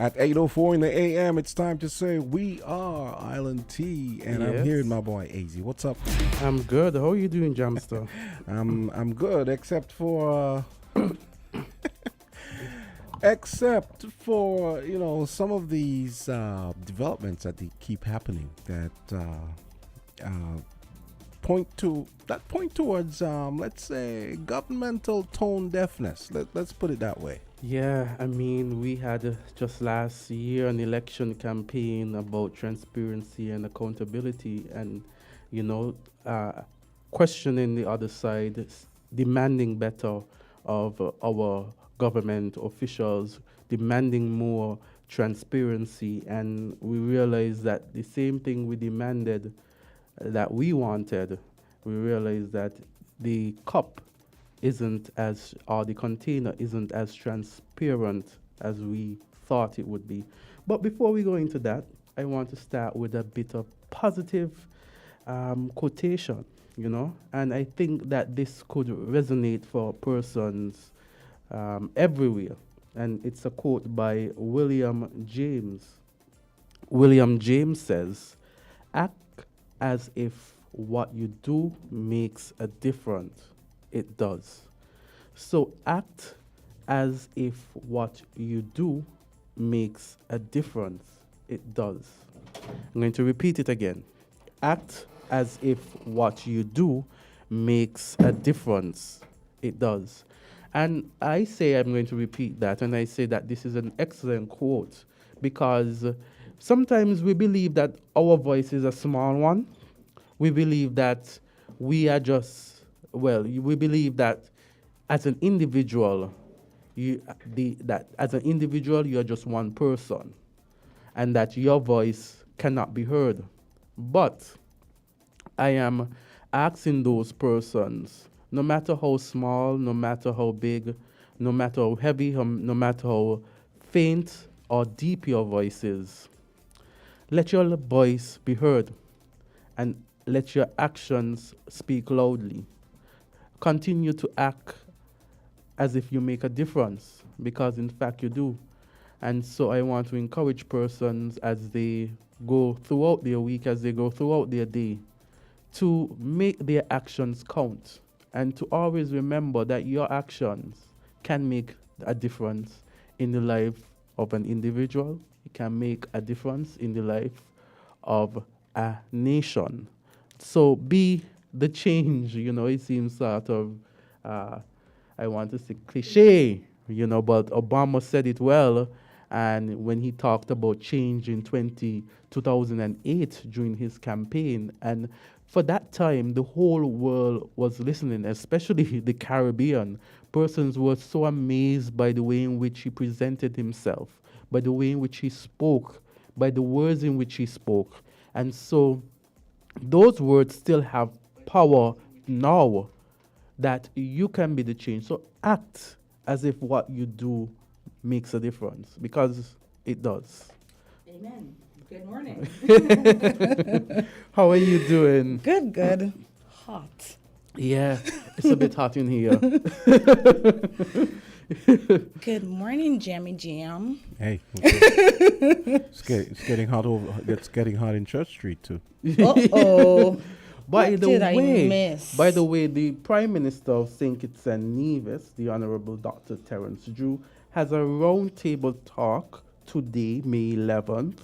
At 8:04 in the a.m., it's time to say we are Island T, and I'm here with Yes. my boy AZ. What's up? I'm good. How are you doing, Jamster? I'm good, except for some of these developments that they keep happening that uh, point towards let's say governmental tone deafness. Let's put it that way. Yeah, I mean, we had just last year an election campaign about transparency and accountability, and you know, questioning the other side, demanding better of our government officials, demanding more transparency, and we realized that the same thing we demanded that we wanted, we realized that the cup isn't as, or the container isn't as transparent as we thought it would be. But before we go into that, I want to start with a bit of positive quotation, and I think that this could resonate for persons everywhere. And it's a quote by William James. William James says, "Act as if what you do makes a difference. It does." So act as if what you do makes a difference. It does. I'm going to repeat it again. Act as if what you do makes a difference. It does. And I say I'm going to repeat that, and I say that this is an excellent quote because sometimes we believe that our voice is a small one. We believe that we are just, we believe that as an individual, you are just one person, and that your voice cannot be heard. But I am asking those persons, no matter how small, no matter how big, no matter how heavy, no matter how faint or deep your voice is, let your voice be heard and let your actions speak loudly. Continue to act as if you make a difference, because in fact you do. And so I want to encourage persons as they go throughout their week, as they go throughout their day, to make their actions count and to always remember that your actions can make a difference in the life of an individual. It can make a difference in the life of a nation. So be the change, it seems sort of, I want to say cliche, but Obama said it well. And when he talked about change in 2008 during his campaign, and for that time, the whole world was listening, especially the Caribbean. Persons were so amazed by the way in which he presented himself, by the way in which he spoke, by the words in which he spoke. And so those words still have power now, that you can be the change. So act as if what you do makes a difference, because it does. Amen. Good morning. How are you doing? Good. Hot. Yeah, it's a bit hot in here. Good morning, Jammy Jam. Hey, it's getting hot It's getting hot in Church Street too. Uh-oh. By What the did I way, miss? by the way, the Prime Minister of St. Kitts and Nevis, the Honorable Dr. Terence Drew, has a roundtable talk today, May 11th,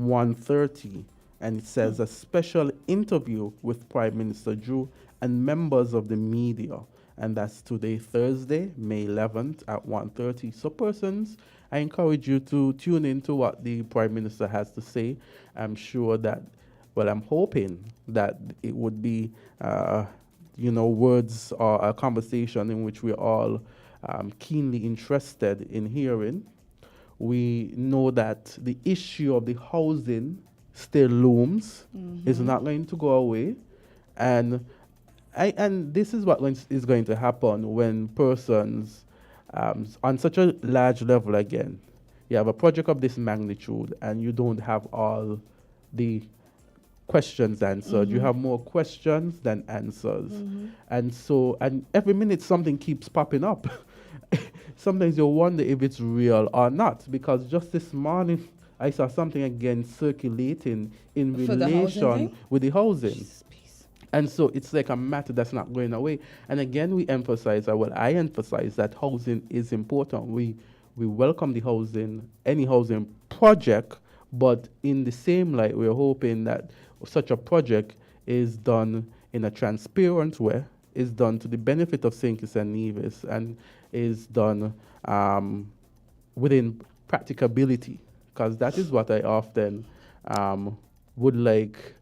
1:30, and it says a special interview with Prime Minister Drew and members of the media, and that's today, Thursday, May 11th at 1:30. So persons, I encourage you to tune into what the Prime Minister has to say. I'm sure that, I'm hoping that it would be, words or a conversation in which we're all keenly interested in hearing. We know that the issue of the housing still looms. It's not going to go away. And this is what is going to happen when persons, on such a large level again, you have a project of this magnitude and you don't have all the questions answered. You have more questions than answers. And so, and every minute something keeps popping up. sometimes you wonder if it's real or not, because just this morning I saw something again circulating in For the housing relation thing? with the housing. Jesus, peace. And so it's like a matter that's not going away. And again, we emphasize, I emphasize that housing is important. We welcome the housing, any housing project, but in the same light, we're hoping that such a project is done in a transparent way, is done to the benefit of St. Kitts and Nevis, and is done within practicability, because that is what I often would like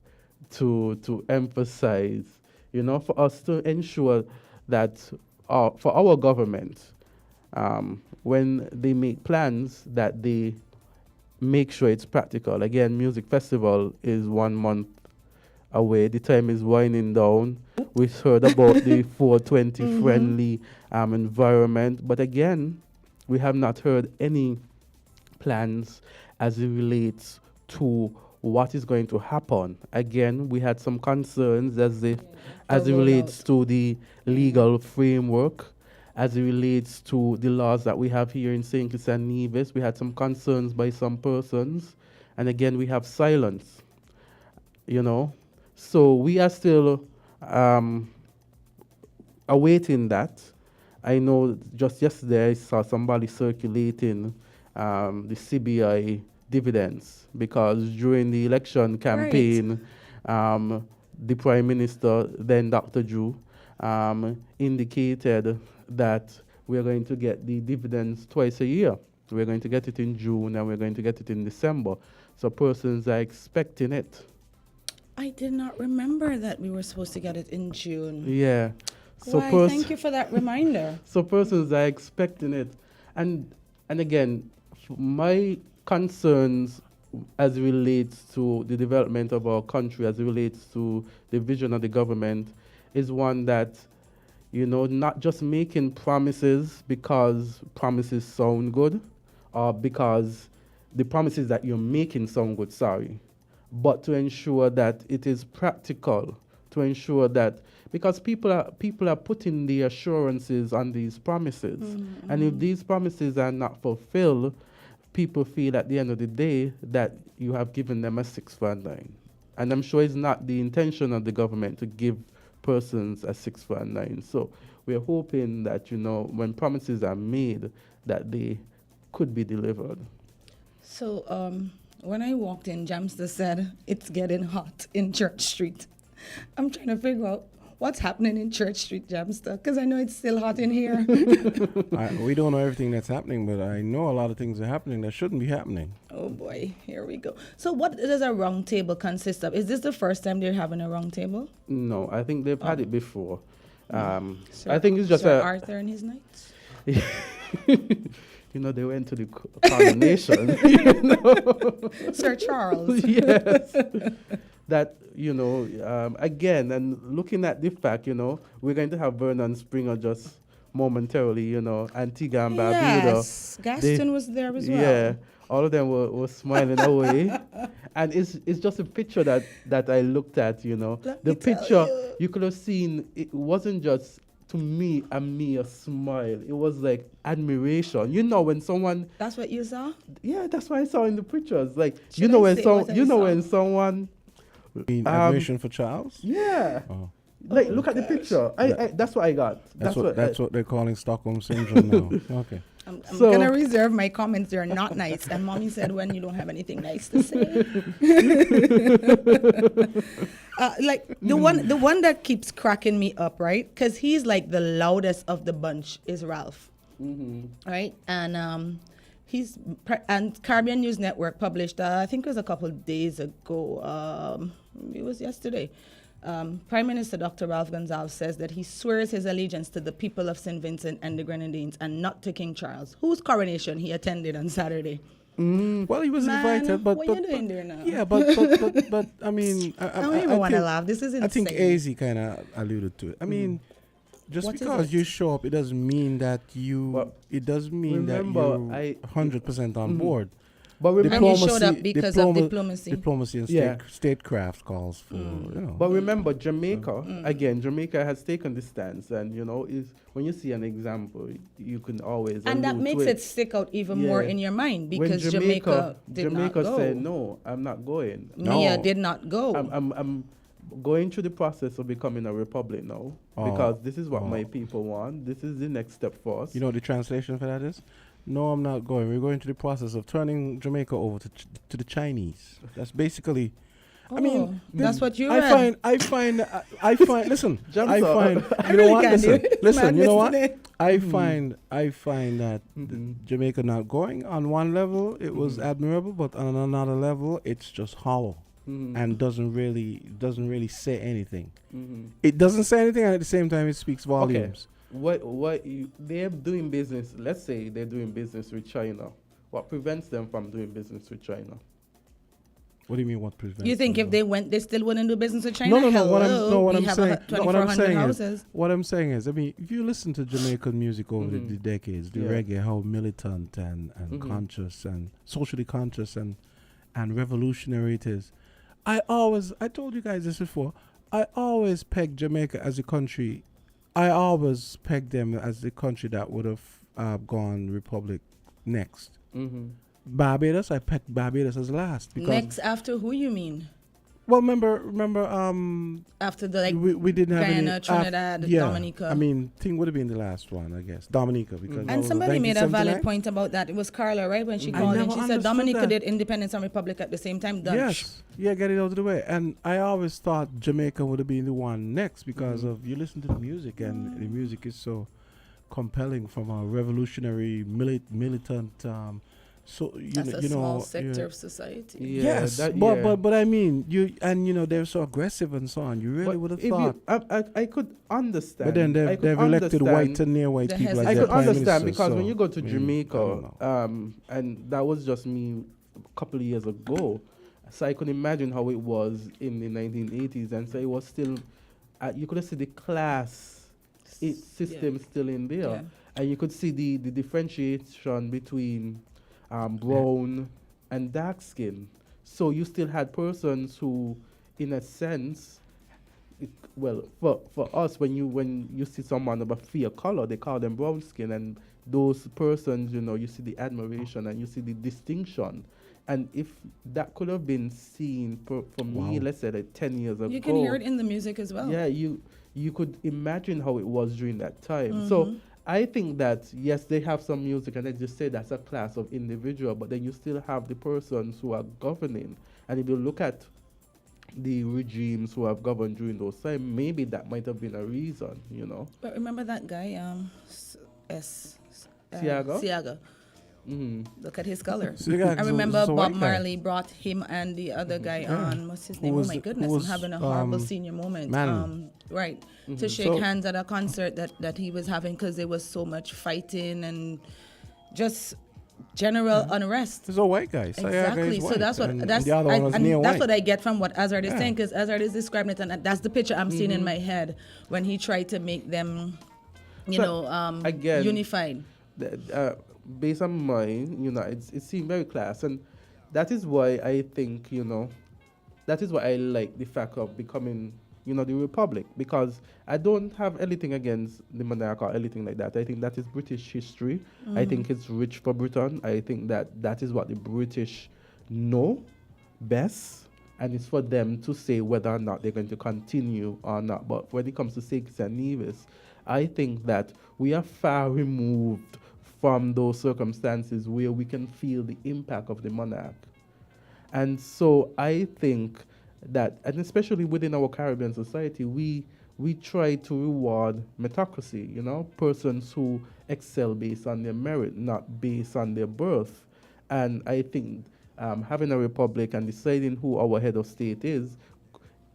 to emphasize, for us to ensure that for our government, when they make plans, that they make sure it's practical. Again, music festival is 1 month away. The time is winding down. We heard about the 420 friendly environment, but again, we have not heard any plans as it relates to what is going to happen. Again, we had some concerns as it relates to the legal framework, as it relates to the laws that we have here in St. Kitts and Nevis. We had some concerns by some persons, and again, we have silence, So we are still awaiting that. I know just yesterday I saw somebody circulating the CBI dividends, because during the election campaign, the Prime Minister, then Dr. Drew, indicated that we're going to get the dividends twice a year. We're going to get it in June and we're going to get it in December. So persons are expecting it. I did not remember that we were supposed to get it in June. Yeah. So Why, thank you for that reminder. So persons are expecting it. And again, my concerns as it relates to the development of our country, as it relates to the vision of the government, is one that, not just making promises because promises sound good, or because the promises that you're making sound good, but to ensure that it is practical, to ensure that, because people are putting the assurances on these promises, and if these promises are not fulfilled, people feel at the end of the day that you have given them a 6 for 9. And I'm sure it's not the intention of the government to give persons a 6 for 9. So we're hoping that, when promises are made, that they could be delivered. So when I walked in, Jamster said, it's getting hot in Church Street. I'm trying to figure out what's happening in Church Street, Jamster, because I know it's still hot in here. We don't know everything that's happening, but I know a lot of things are happening that shouldn't be happening. Oh boy, here we go. So what does a round table consist of? Is this the first time they're having a round table? No, I think they've had it before. Sir, I think it's just Sir Arthur and his knights? They went to the coronation. Sir Charles. Yes. That, again, and looking at the fact, we're going to have Vernon Springer just momentarily, Antigua and Barbuda. Yes, Gaston was there as well. Yeah, all of them were smiling away. And it's just a picture that I looked at, The picture, you could have seen, it wasn't just, to me, a smile. It was like admiration. When someone... That's what you saw? Yeah, that's what I saw in the pictures. Like, Should I say what I saw? when someone... Admiration for Charles? Yeah. Oh. Like, look at the picture. I that's what I got. That's what they're calling Stockholm Syndrome now. Okay. I'm So- going to reserve my comments. They're not nice. And Mommy said when you don't have anything nice to say. The one that keeps cracking me up, right? Because he's like the loudest of the bunch is Ralph. Right? And and Caribbean News Network published, I think it was a couple of days ago, it was yesterday. Prime Minister Dr. Ralph Gonsalves says that he swears his allegiance to the people of St. Vincent and the Grenadines and not to King Charles, whose coronation he attended on Saturday. Well, he was Man, invited, but what you doing there now? Yeah, but I mean, I don't even want to think- laugh. This is insane. I think AZ kind of alluded to it. I mean, just What is because it? you show up, it doesn't mean that you. Well, it doesn't mean that remember, you're 100% on board. But And you showed up because of diplomacy. Diplomacy and Yeah. statecraft calls for, you know. But remember, Jamaica, again, Jamaica has taken the stance, and you know, is when you see an example, you can always And that allude makes to it stick out even more Yeah. in your mind When because Jamaica did not go. said no, I'm not going. Mia did not go. I'm going through the process of becoming a republic now because this is what my people want. This is the next step for us. You know what the translation for that is? No, I'm not going. We're going through the process of turning Jamaica over to the Chinese. That's basically. I mean, that's what you I read. find. Listen, Jump I up. find. I You know really what? can't do Listen, it. listen. Man, You know what? listening. I find that Jamaica not going on one level, it was admirable, but on another level, it's just hollow and doesn't really say anything. It doesn't say anything, and at the same time, it speaks volumes. They're doing business? Let's say they're doing business with China. What prevents them from doing business with China? What do you mean? What prevents? You think them if they went, they still wouldn't do business with China? No. Hello, What we I'm have saying, 2,400 houses. what I'm saying is, I mean, if you listen to Jamaican music over the decades, the reggae, how militant and conscious and socially conscious and revolutionary it is. I told you guys this before. I always pegged Jamaica as a country. I always pegged them as the country that would have gone republic next. Barbados, I pegged Barbados as last because Next after who you mean? well, remember, After the we didn't have Guyana, any Trinidad, yeah, Dominica. I mean, thing would have been the last one, I guess, Dominica, because that And was somebody made a 1979. valid point about that. It was Carla, right? When she I called in, never she said understood Dominica that. did independence and republic at the same time. Dutch. Yes, yeah, get it out of the way. And I always thought Jamaica would have been the one next because of you listen to the music, and the music is so compelling from a revolutionary militant. So That's a you small know, sector of society. Yeah, yes, but I mean they're so aggressive and so on. You really would have thought. I could understand. But then they've elected white and near white The people as I their could prime understand minister, because so, when you go to I mean, I Jamaica, don't know. and that was just me a couple of years ago, so I could imagine how it was in the 1980s, and so it was still, you could see the class system still in there, Yeah. and you could see the differentiation between brown and dark skin. So you still had persons who, in a sense, for us, when you see someone of a fair color, they call them brown skin, and those persons, you see the admiration and you see the distinction. And if that could have been seen for me, let's say like 10 years ago, You can hear it in the music as well. yeah, you could imagine how it was during that time. So I think that yes, they have some music, and they just say that's a class of individual, but then you still have the persons who are governing. And if you look at the regimes who have governed during those times, maybe that might have been a reason, But remember that guy, Siaga? Siaga. Look at his color. Siaga I is remember a white Bob guy. Marley brought him and the other guy on. What's his Who name? was- Oh my who goodness, was, I'm having a horrible senior moment. Manning. Right, to shake hands at a concert that he was having because there was so much fighting and just general unrest. He's a white guy. Siaga Exactly. is So white, that's what and that's the other one was near that's white. what I get from what Azard is Yeah. saying, because Azard is describing it, and that's the picture I'm seeing in my head when he tried to make them, again, unified. Based on mine, it seemed very class, and that is why I think, that is why I like the fact of becoming, the republic, because I don't have anything against the monarch or anything like that. I think that is British history. I think it's rich for Britain. I think that is what the British know best, and it's for them to say whether or not they're going to continue or not. But when it comes to Sakes and Nevis, I think that we are far removed from those circumstances where we can feel the impact of the monarch. And so I think that, and especially within our Caribbean society, we try to reward meritocracy, persons who excel based on their merit, not based on their birth. And I think having a republic and deciding who our head of state is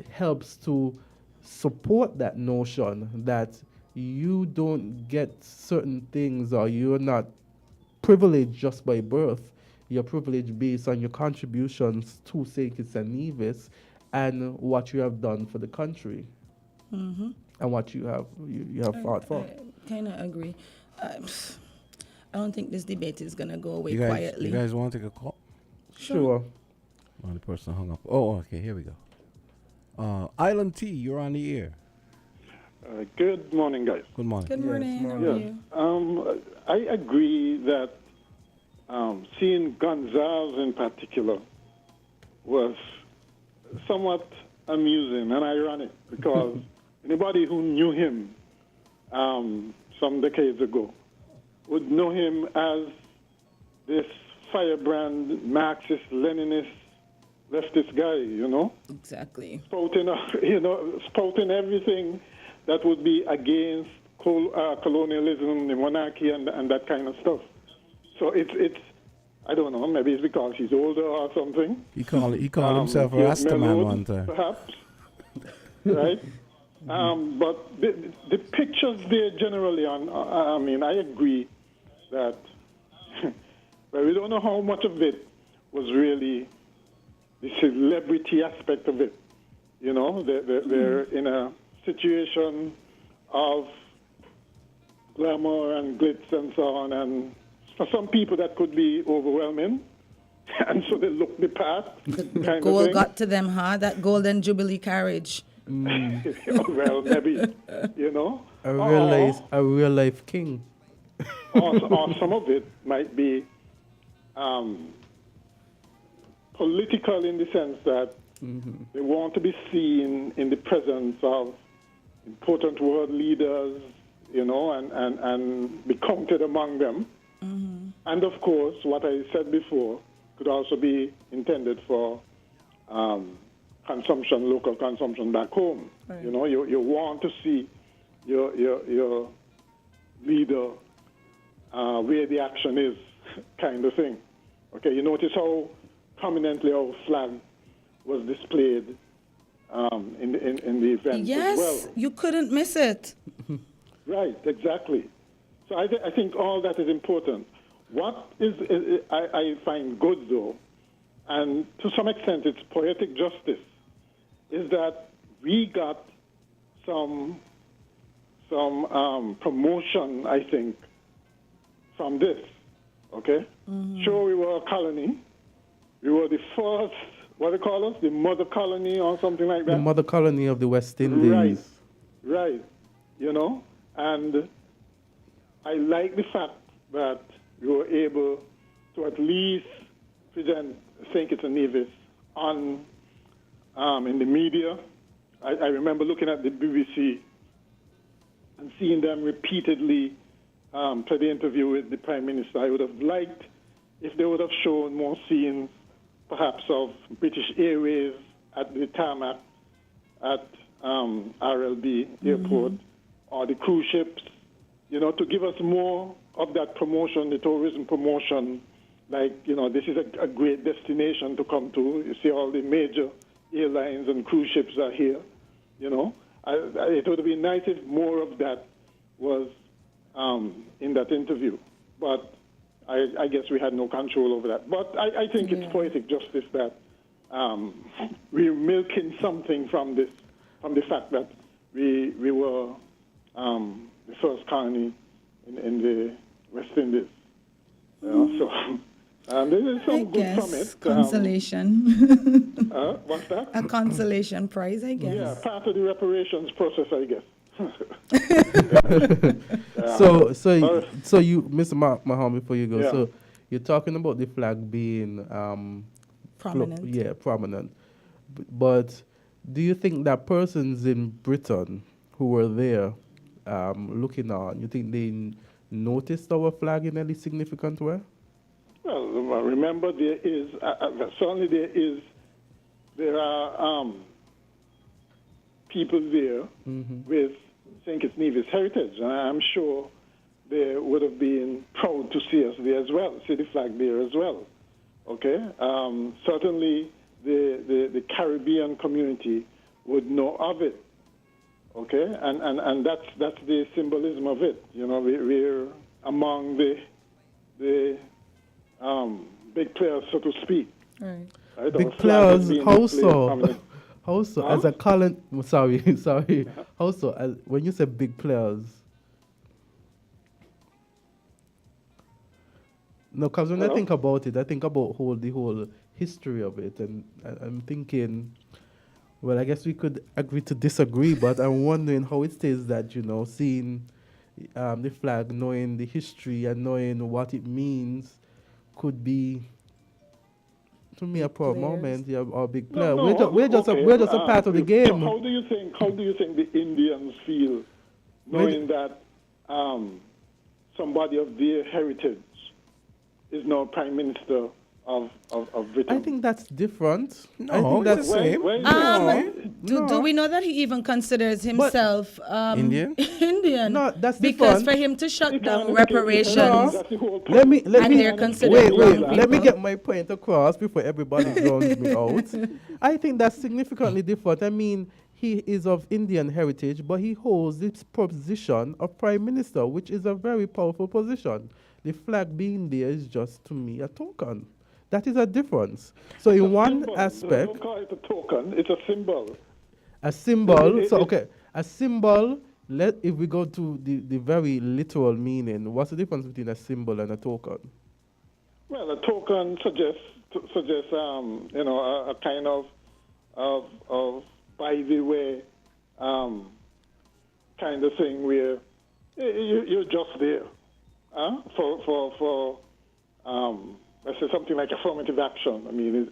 helps to support that notion that you don't get certain things, or you're not privileged just by birth. You're privileged based on your contributions to St. Kitts and Nevis and what you have done for the country, and what you have fought for. I kind of agree. I don't think this debate is going to go away You quietly. guys want to take a call? Sure. Oh, the person hung up. Oh, okay, here we go. Island T, you're on the air. Good morning, guys. Good morning. Good morning. How are Yes. you? I agree that seeing Gonzalez in particular was somewhat amusing and ironic because anybody who knew him some decades ago would know him as this firebrand Marxist, Leninist, leftist guy, you know? Exactly. Spouting everything that would be against colonialism, the monarchy, and that kind of stuff. So it's I don't know, maybe it's because he's older or something. He called himself a Rastaman one time. Perhaps, right? But the pictures there generally I mean, I agree that but we don't know how much of it was really the celebrity aspect of it. You know, they're in a situation of glamour and glitz and so on, and for some people that could be overwhelming, and so they look the part. Kind Gold of thing. got to them, huh? That golden jubilee carriage. Well, maybe, you know. A real life king. Or some of it might be political in the sense that they want to be seen in the presence of important world leaders, you know, and be counted among them. And of course, what I said before could also be intended for consumption, local consumption back home. Right. You know, you want to see your leader where the action is, kind of thing. Okay, you notice how prominently our flag was displayed in the event Yes, as well. you couldn't miss it. Right, exactly. So I think all that is important. What I find good, though, and to some extent it's poetic justice, is that we got some promotion, I think, from this. Okay? Sure, we were a colony. We were the first, what do they call us? The mother colony or something like that? The mother colony of the West Indies. Right. You know? And I like the fact that we were able to at least present St. Kitts and Nevis on in the media. I remember looking at the BBC and seeing them repeatedly play the interview with the Prime Minister. I would have liked if they would have shown more scenes, perhaps of British Airways at the tarmac at RLB Airport, or the cruise ships, you know, to give us more of that promotion, the tourism promotion, like, you know, this is a great destination to come to. You see all the major airlines and cruise ships are here, you know. It would have been nice if more of that was in that interview. But I guess we had no control over that. But I think it's poetic justice that we're milking something from this, from the fact that we were the first colony in the West Indies. You know, so there is some good from it. Consolation. What's that? A consolation prize, I guess. Yeah, part of the reparations process, I guess. So you, Mr. Mahon, before you go, so you're talking about the flag being prominent. Prominent. But do you think that persons in Britain who were there looking on, you think they noticed our flag in any significant way? Well, remember there is certainly there are people there with St. Kitts Nevis heritage, and I'm sure they would have been proud to see us there as well, see the flag there as well. Okay, certainly the Caribbean community would know of it. Okay, and that's the symbolism of it. You know, we're among the big players, so to speak. Right. Right? Big players, how so? How so? As a colony, sorry. How so? When you say big players, no, because when I think about it, I think about the whole history of it, and I'm thinking, well, I guess we could agree to disagree, but I'm wondering how it is that, seeing the flag, knowing the history and knowing what it means could be, to me, a proud moment, yeah, or a big player. We're just a part of the game. So how do you think the Indians feel knowing that somebody of their heritage is now Prime Minister of Britain? I think that's different. No, I think that's the same. Do we know that he even considers himself Indian? Indian? No, that's because different. for him to shut down No. reparations. That's the whole point. Let me And they're considered wait. young Let me people. get my point across before everybody drowns me out. I think that's significantly different. I mean, he is of Indian heritage, but he holds this position of Prime Minister, which is a very powerful position. The flag being there is just, to me, a token. That is a difference. So in one Symbol. aspect, Don't call it a token, it's a symbol. a symbol. It- So it- okay, a symbol. If we go to the very literal meaning, what's the difference between a symbol and a token? Well, a token suggests a kind of by the way kind of thing where you're just there for let's say something like affirmative action. I mean,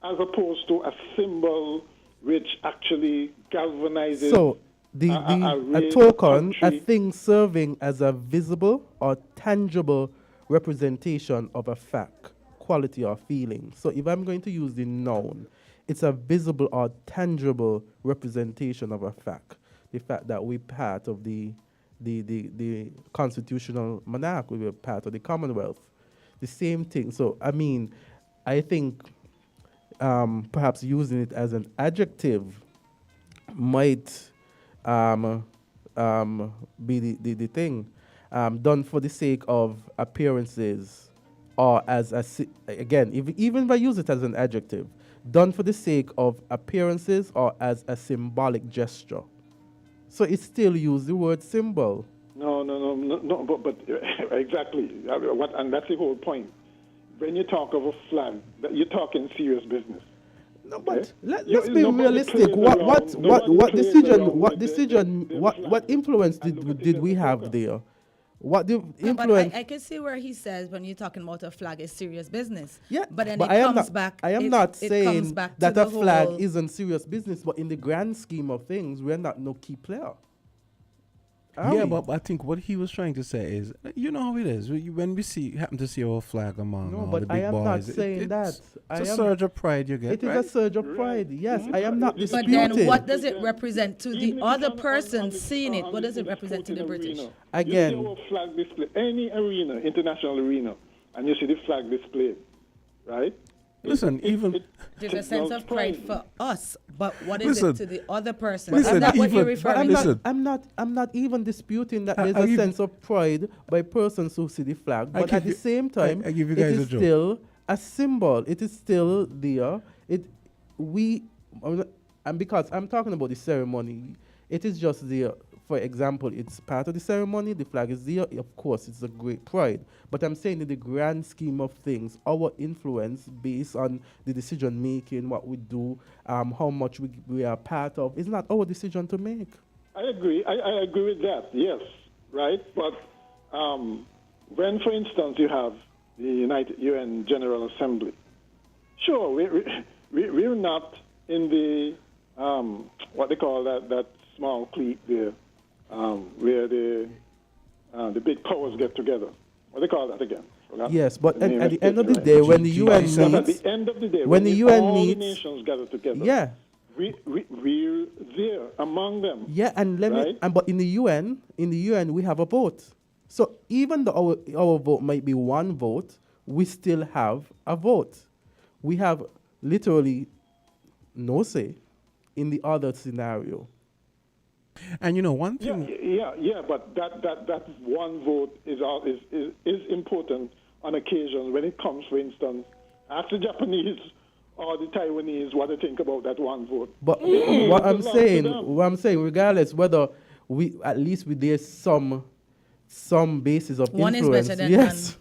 as opposed to a symbol which actually galvanizes. So a race, token, a country. thing serving as a visible or tangible representation of a fact, quality, or feeling. So if I'm going to use the noun, it's a visible or tangible representation of a fact. The fact that we're part of the constitutional monarch, we were part of the Commonwealth. The same thing. So, I mean, I think perhaps using it as an adjective might be the thing done for the sake of appearances, or as again, even if I use it as an adjective, done for the sake of appearances or as a symbolic gesture. So it still use the word symbol. No, but exactly. And that's the whole point. When you talk of a flag, you're talking serious business. No, but Okay? let's be Nobody realistic. plays What around decision? with What influence did we have there? What the But influence? I can see where he says when you're talking about a flag is serious business. Yeah, But then but it comes back. I am it- not it saying comes back to that the a flag whole- isn't serious business, but in the grand scheme of things, we're not no key player. Are Yeah, we? but I think what he was trying to say is, you know how it is. When we happen to see our flag among No, all but the I big am boys, not saying that. It's I a am- surge of pride you get. It is right? a surge of pride. Yes, I am not But But disputing. then what does it represent to Even the if other it's on person the- seeing it? on What the- does it in the represent to the sporting British? arena. Again. You see our flag display, any arena, international arena, and you see the flag displayed, right? Listen, even There's a sense of pride for us, but what is Listen. it to the other person? Listen, Is that what you're even- referring But to? Listen. I'm not even disputing that I- there's I a give- sense of pride by persons who see the flag, I but give at the you- same time, I give you it guys is a joke. still a symbol. It is still there. And because I'm talking about the ceremony, it is just there. For example, it's part of the ceremony. The flag is there. Of course, it's a great pride. But I'm saying in the grand scheme of things, our influence based on the decision making, what we do, how much we are part of, is not our decision to make. I agree. I agree with that. Yes, right. But when, for instance, you have the United UN General Assembly, sure, we're not in the what they call that small clique there, where the big powers get together. What they call that again? Forgot Yes, but the name at the end of the escaped day, me. when the UN G7. But at meets, the end of the day, when the UN all meets- the nations gather together, yeah, we're there among them. yeah, and let me, Right. and but in the UN, we have a vote. So even though our vote might be one vote, we still have a vote. We have literally no say in the other scenario. and one thing. Yeah, but that one vote is important on occasions when it comes, for instance, ask the Japanese or the Taiwanese what they think about that one vote. But It what I'm belongs to them. saying, regardless whether there's some basis of One is influence. better than yes. none.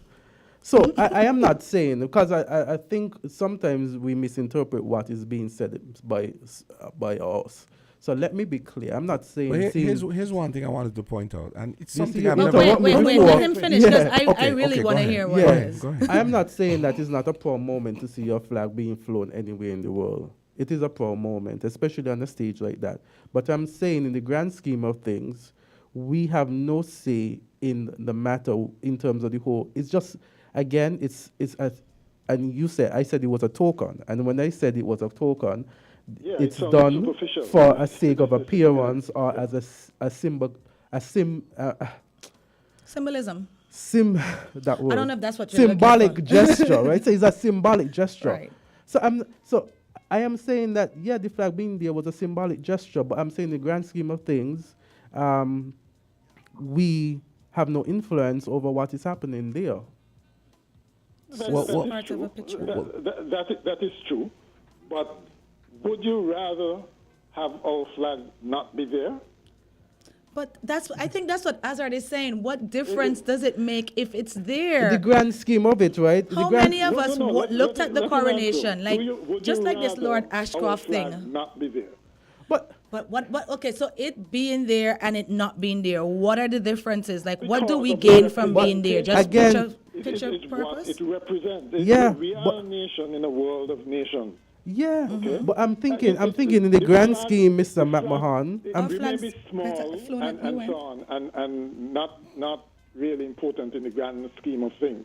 So I am not saying, because I think sometimes we misinterpret what is being said by us. So let me be clear. I'm not saying. But saying here's one thing I wanted to point out, and it's You something see, I've you never. Wait, let him finish, because I really go want to ahead. hear what Go it ahead, is. go ahead. I am not saying that it's not a proud moment to see your flag being flown anywhere in the world. It is a proud moment, especially on a stage like that. But I'm saying, in the grand scheme of things, we have no say in the matter in terms of the whole. It's just, again, and I said it was a token, and when I said it was a token, Yeah, it's it sounds done superficial. for a sake of appearance or as a symbol, Symbolism. that word. I don't know if that's what you're symbolic looking for. gesture, right? So it's a symbolic gesture. Right. So I am saying that, yeah, the flag being there was a symbolic gesture, but I'm saying, in the grand scheme of things, we have no influence over what is happening there. That is true, but would you rather have our flag not be there? But I think that's what Azard is saying. What difference does it make if it's there? The grand scheme of it, right? How many of us looked let at the me coronation, answer. like just like this Lord Our Ashcroft flag thing? not be there. But What? Okay, so it being there and it not being there, what are the differences? Like, what do Because we of gain the from But being there? Just again, picture It's what purpose? it represents. Yeah, We are but- a nation in a world of nations. yeah, Okay. but I'm thinking in the grand scheme, Mr. McMahon. It Our may flags be small flown at and UN. so on, and not really important in the grand scheme of things.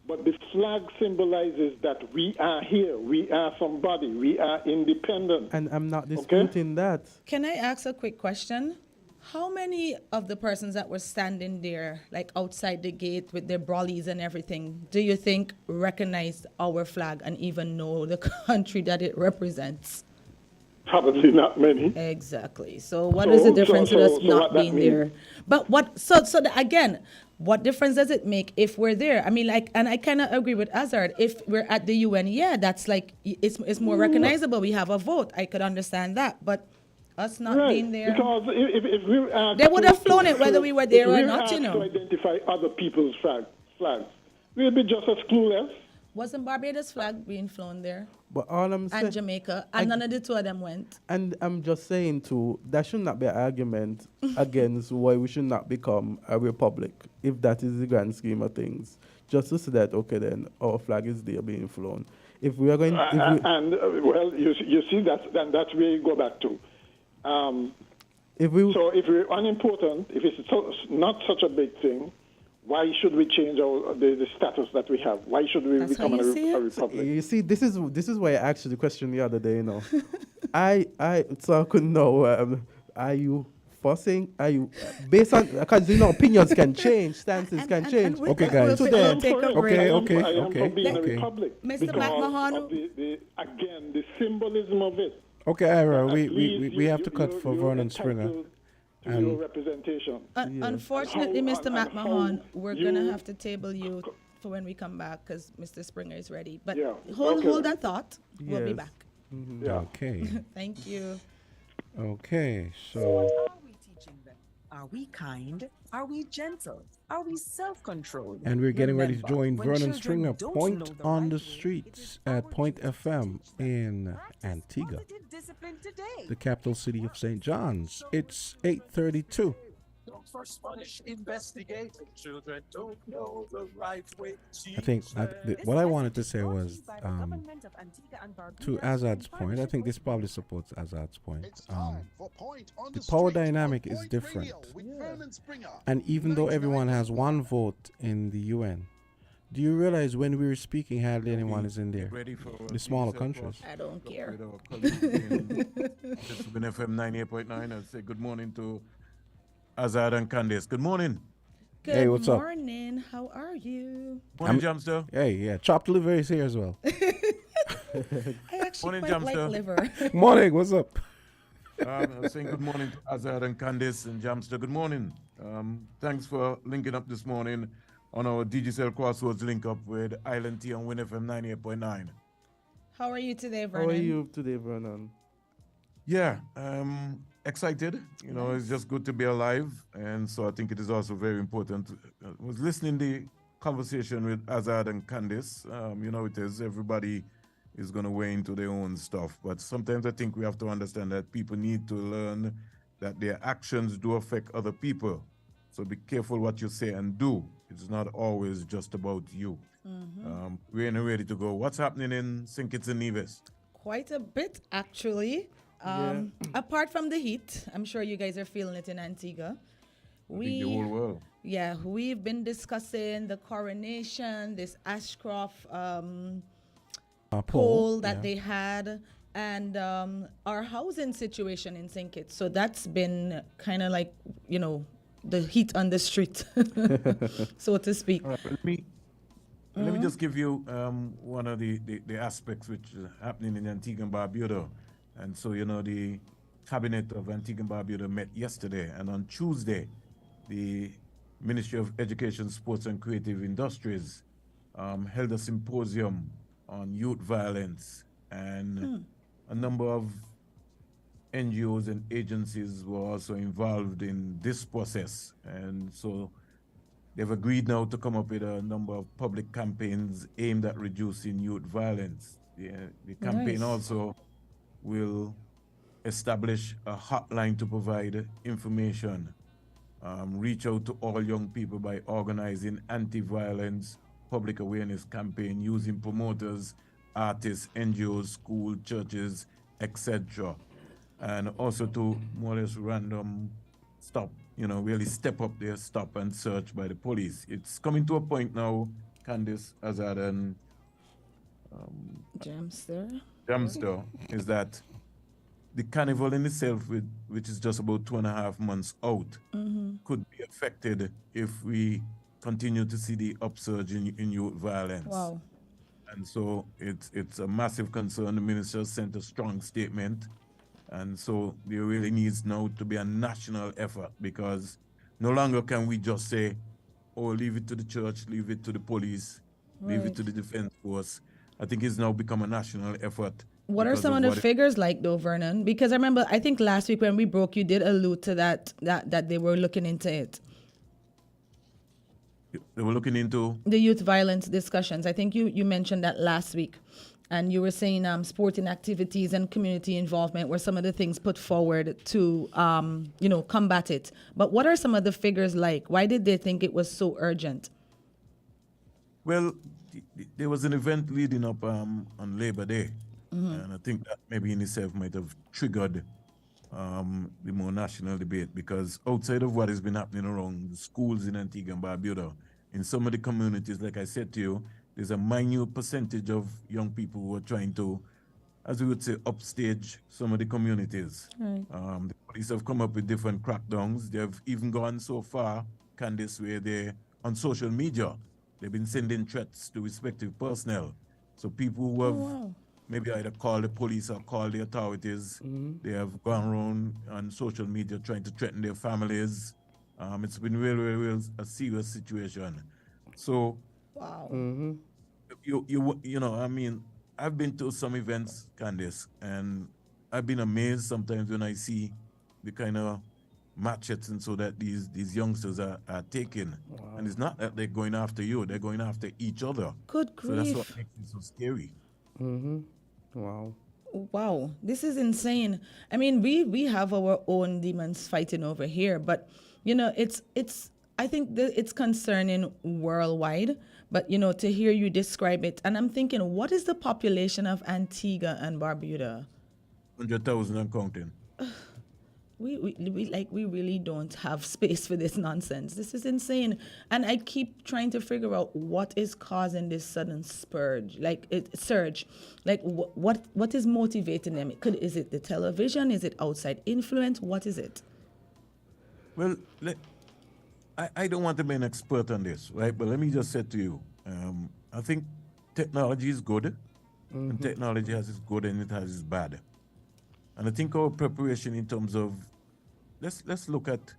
But the flag symbolizes that we are here, we are somebody, we are independent. And I'm not disputing that. Can I ask a quick question? How many of the persons that were standing there, like outside the gate with their brollies and everything, do you think recognized our flag and even know the country that it represents? Probably not many. Exactly. So what is the difference with us so not what that being means- there? But again, what difference does it make if we're there? I mean, like, and I kind of agree with Azard. If we're at the UN, yeah, that's like, it's more recognizable. We have a vote. I could understand that. But us not Right, being there. because if we were asked They would have to- flown it whether we were there if or we not, asked you know. to identify other people's flags, we'll be just as clueless. Wasn't Barbados flag being flown there? But all I'm saying, And Jamaica. And none of the two of them went. and I'm just saying too, that should not be an argument against why we should not become a republic, if that is the grand scheme of things. Just to say that, okay, then our flag is there being flown. If we are going, Well, you see, that's where you go back to. if we, So if we're unimportant, if it's not such a big thing, why should we change the status that we have? Why should we That's how become you see it? a republic? you see, this is why I asked you the question the other day. You know, so I couldn't know. Are you fussing? Are you based on, because opinions can change, stances can change. Okay, guys. We'll then- take a Okay, break. I am okay, for being a okay. republic Mr. because McMahon. of again, the symbolism of it. Okay, Ira, At we least have to you- cut you're- for you're Vernon Springer. entitled to your representation. Unfortunately, And how- Mr. and how McMahon, we're going to you- have to table you for when we come back because Mr. Springer is ready. But Yeah, hold okay. that thought. We'll be Yes. back. Yeah. Okay. Thank you. Okay. So What are we teaching them? Are we kind? Are we gentle? Are we self-controlled? and we're getting ready to Remember, join when Vernon children Stringer, don't Point know the on right the way, it Streets is at our Point duty to FM teach them. in Practice Antigua, positive discipline today. the capital city of St. John's. It's 8:32. Don't first punish investigating children. Don't know the right way. I think what I wanted to say was to Azad's point. I think this probably supports Azad's point. The power dynamic is different, and even though everyone has one vote in the UN, do you realize when we were speaking, hardly anyone is in there? The smaller countries. I don't care. This has been FM 98.9. I'll say good morning to Azard and Candice. Good morning. Good Hey, what's up? morning. How are you? Morning, Jamster. Hey, yeah, chopped liver is here as well. I actually Morning, quite like Jamster. liver. Morning, what's up? I'm saying good morning to Azard and Candice and Jamster. Good morning. Thanks for linking up this morning on our DGCL Crossroads link up with Island T on WINNFM 98.9. How are you today, how Vernon? are you today, Vernon? Yeah, excited. You know, it's just good to be alive, and so I think it is also very important. I was listening the conversation with Azard and Candice. You know, it is everybody is going to weigh into their own stuff. But sometimes I think we have to understand that people need to learn that their actions do affect other people. So be careful what you say and do. It's not always just about you. We're ready to go. What's happening in St. Kitts and Nevis? Quite a bit, actually. Apart from the heat, I'm sure you guys are feeling it in Antigua. I think the whole world. Yeah, we've been discussing the coronation, this Ashcroft poll that they had, and our housing situation in St. Kitts. So that's been kind of like, you know, the heat on the street, so to speak. All right, let me just give you one of the aspects which is happening in Antigua and Barbuda. And so, you know, the cabinet of Antigua and Barbuda met yesterday, and on Tuesday, the Ministry of Education, Sports and Creative Industries held a symposium on youth violence, and a number of NGOs and agencies were also involved in this process. And so they've agreed now to come up with a number of public campaigns aimed at reducing youth violence. The campaign also will establish a hotline to provide information, reach out to all young people by organizing anti-violence public awareness campaign using promoters, artists, NGOs, schools, churches, etc. And also to more or less random stop, you know, really step up their stop and search by the police. It's coming to a point now, Candice, Azard, and Jamster, is that the carnival in itself, which is just about 2.5 months out, could be affected if we continue to see the upsurge in youth violence. Wow. And so it's a massive concern. The minister sent a strong statement. And so there really needs now to be a national effort, because no longer can we just say, oh, leave it to the church, leave it to the police, leave it to the defense force. I think it's now become a national effort. What are some of the figures like, though, Vernon? Because I remember, I think last week when we broke, you did allude to that they were looking into it. They were looking into the youth violence discussions. I think you mentioned that last week. And you were saying sporting activities and community involvement were some of the things put forward to, combat it. But what are some of the figures like? Why did they think it was so urgent? Well, there was an event leading up on Labor Day. And I think that maybe in itself might have triggered the more national debate, because outside of what has been happening around the schools in Antigua and Barbuda, in some of the communities, like I said to you, there's a minute percentage of young people who are trying to, as we would say, upstage some of the communities. Right. The police have come up with different crackdowns. They've even gone so far, Candice, where they, on social media, they've been sending threats to respective personnel. So people who have maybe either called the police or called the authorities, they have gone around on social media trying to threaten their families. It's been really a serious situation. So, you know, I mean, I've been to some events, Candice, and I've been amazed sometimes when I see the kind of machetes and so that these youngsters are taking. And it's not that they're going after you, they're going after each other. Good grief. So that's what makes it so scary. Wow, this is insane. I mean, we have our own demons fighting over here, but you know, it's I think it's concerning worldwide. But you know, to hear you describe it, and I'm thinking, what is the population of Antigua and Barbuda? 100,000 and counting. We really don't have space for this nonsense. This is insane. And I keep trying to figure out what is causing this sudden surge. Like what is motivating them? Is it the television? Is it outside influence? What is it? Well, I don't want to be an expert on this, right? But let me just say to you, I think technology is good, and technology has its good and it has its bad. And I think our preparation in terms of, let's look at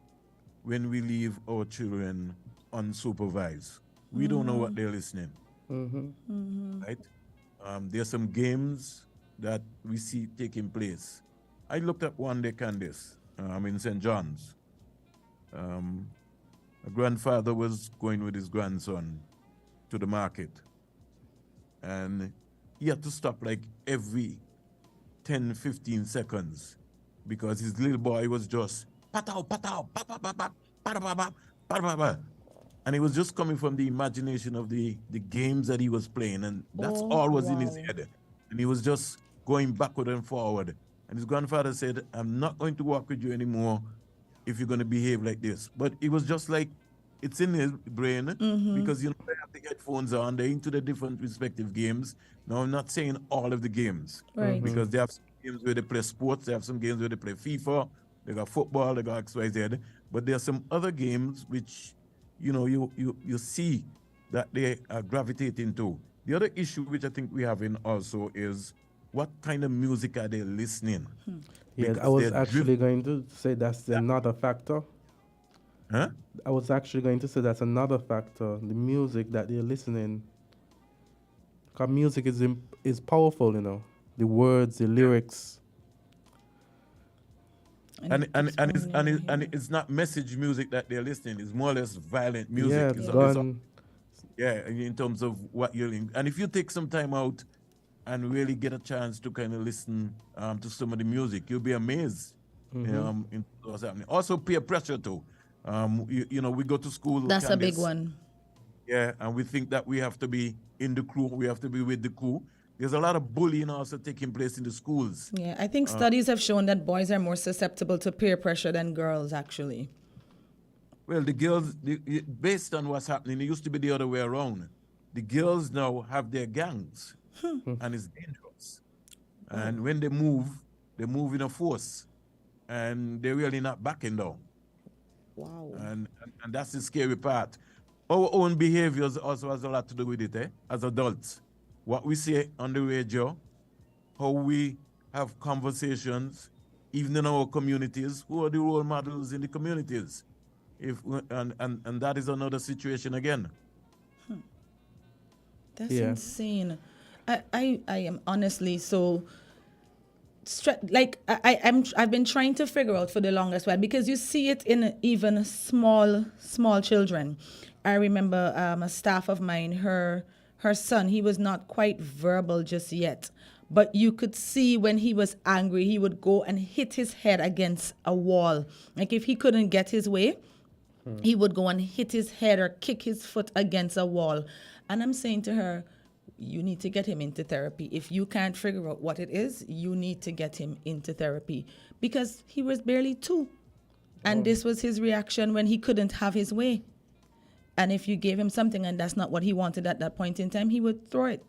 when we leave our children unsupervised. We don't know what they're listening, right? There's some games that we see taking place. I looked at one day, Candice, in St. John's. A grandfather was going with his grandson to the market. And he had to stop like every 10, 15 seconds because his little boy was just patow, patow, pa pa pa pa pa pa pa pa pa pa. And it was just coming from the imagination of the games that he was playing, and that's all was in his head. And he was just going backward and forward. And his grandfather said, I'm not going to walk with you anymore if you're going to behave like this. But it was just like, it's in his brain because, you know, they have the headphones on, they're into the different respective games. Now, I'm not saying all of the games. Right. Because they have some games where they play sports, they have some games where they play FIFA, they got football, they got XYZ. But there are some other games which, you know, you see that they are gravitating to. The other issue which I think we have in also is what kind of music are they listening? Yes, I was actually going to say that's another factor. Huh? I was actually going to say that's another factor, the music that they're listening. Because music is powerful, you know, the words, the lyrics. And it's not message music that they're listening. It's more or less violent music. Yeah, in terms of what you're in. And if you take some time out and really get a chance to kind of listen to some of the music, you'll be amazed in what's happening. Also, peer pressure too. You know, we go to school. That's a big one. Yeah, and we think that we have to be in the crew. We have to be with the crew. There's a lot of bullying also taking place in the schools. Yeah, I think studies have shown that boys are more susceptible to peer pressure than girls, actually. Well, the girls, based on what's happening, it used to be the other way around. The girls now have their gangs, and it's dangerous. And when they move in a force, and they're really not backing down. Wow. And that's the scary part. Our own behaviors also has a lot to do with it, as adults. What we say on the radio, how we have conversations, even in our communities, who are the role models in the communities. And that is another situation again. That's insane. I am honestly so I've been trying to figure out for the longest while, because you see it in even small children. I remember a staff of mine, her son, he was not quite verbal just yet, but you could see when he was angry, he would go and hit his head against a wall. Like if he couldn't get his way, he would go and hit his head or kick his foot against a wall. And I'm saying to her, you need to get him into therapy. If you can't figure out what it is, you need to get him into therapy, because he was barely 2. And this was his reaction when he couldn't have his way. And if you gave him something and that's not what he wanted at that point in time, he would throw it.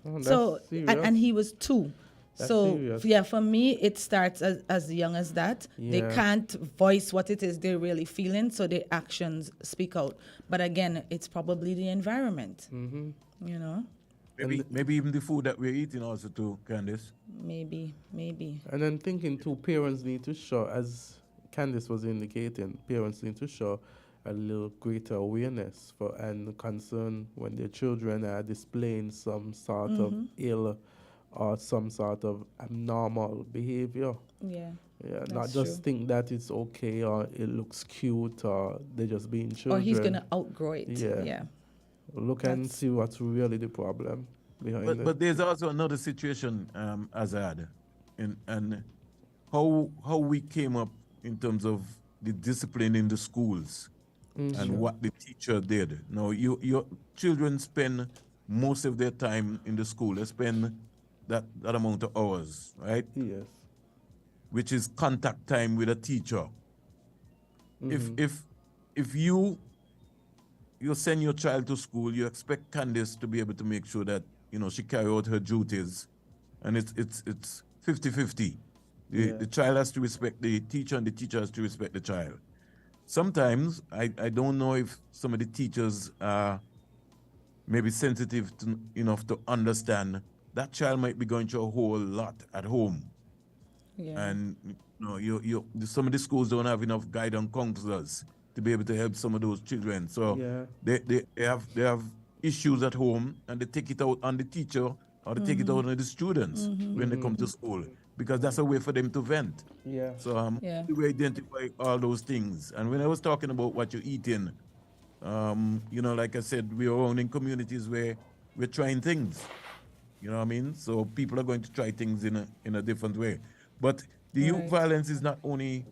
And he was 2. Serious. Yeah, for me, it starts as young as that. Yeah. They can't voice what it is they're really feeling, so their actions speak out. But again, it's probably the environment, you know? Maybe even the food that we're eating also too, Candice. Maybe. And then thinking too, parents need to show, as Candice was indicating, parents need to show a little greater awareness and concern when their children are displaying some sort of ill or some sort of abnormal behavior. Yeah, not just true. Think that it's okay or it looks cute or they're just being children. Or he's going to outgrow it. Yeah. Look and see what's really the problem behind it. But there's also another situation, Azard, and how we came up in terms of the discipline in the schools and what the teacher did. Now, your children spend most of their time in the school. They spend that amount of hours, right? Yes. Which is contact time with a teacher. If you send your child to school, you expect Candice to be able to make sure that, you know, she carry out her duties, and it's 50-50. The child has to respect the teacher, and the teacher has to respect the child. Sometimes I don't know if some of the teachers are maybe sensitive enough to understand that child might be going through a whole lot at home. Yeah. And some of the schools don't have enough guidance counselors to be able to help some of those children. So they have issues at home, and they take it out on the teacher or they take it out on the students when they come to school, because that's a way for them to vent. Yeah. So we identify all those things. And when I was talking about what you're eating, Like I said, we are owning communities where we're trying things. You know what I mean? So people are going to try things in a different way. But the youth Right. violence is not only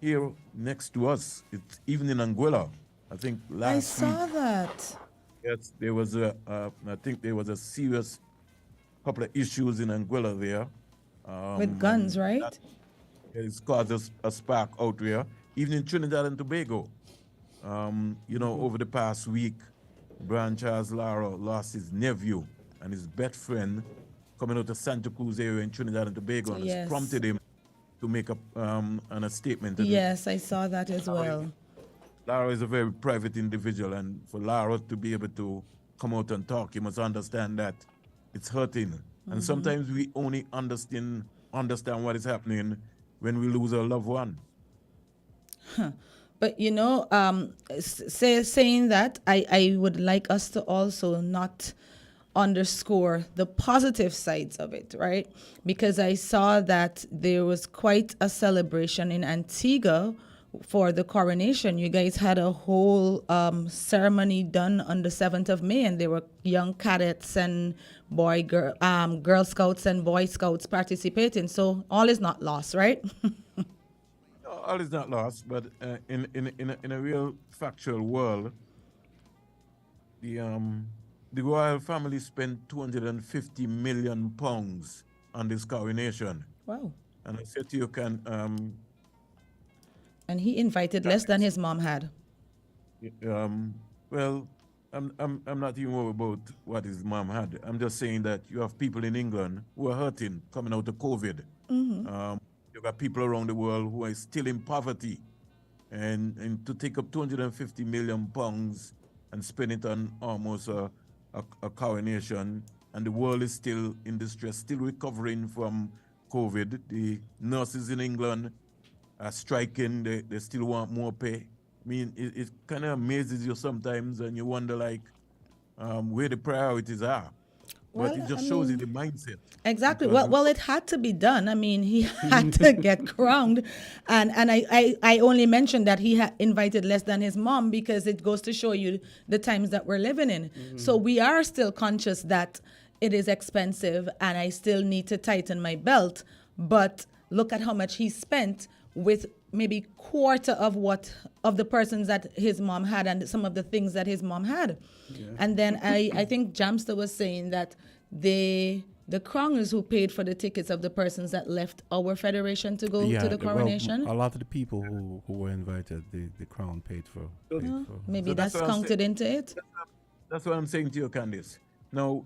here next to us. It's even in Anguilla. I think I last week, saw that. yes, there was I think there was a serious couple of issues in Anguilla there. With guns, And right? that has caused a spark out there. Even in Trinidad and Tobago, over the past week, Brian Charles Lara lost his nephew and his best friend coming out of Santa Cruz area in Trinidad and Tobago, and it's Yes. prompted him to make a statement. And Yes, I saw that as well. Lara is a very private individual, and for Lara to be able to come out and talk, you must understand that it's hurting. And sometimes we only understand what is happening when we lose a loved one. But saying that, I would like us to also not underscore the positive sides of it, right? Because I saw that there was quite a celebration in Antigua for the coronation. You guys had a whole ceremony done on the 7th of May, and there were young cadets and Girl Scouts and Boy Scouts participating. So all is not lost, right? All is not lost, but in a real factual world, the royal family spent £250 million on this coronation. Wow. And I said to you, And he invited less than his mom had. well, I'm not even worried about what his mom had. I'm just saying that you have people in England who are hurting coming out of COVID. You've got people around the world who are still in poverty. And to take up £250 million and spend it on almost a coronation, and the world is still in distress, still recovering from COVID. The nurses in England are striking. They still want more pay. I mean, it kind of amazes you sometimes, and you wonder, where the priorities are. But it just shows you the mindset. Exactly. Well, it had to be done. I mean, he had to get crowned, and I only mentioned that he had invited less than his mom because it goes to show you the times that we're living in. So we are still conscious that it is expensive, and I still need to tighten my belt. But look at how much he spent with maybe quarter of the persons that his mom had and some of the things that his mom had. Yeah. And then I think Jamster was saying that the crowners who paid for the tickets of the persons that left our federation to go to the coronation. Well, a lot of the people who were invited, the crown paid for. Maybe so that's counted into it. That's what I'm saying to you, Candice. Now,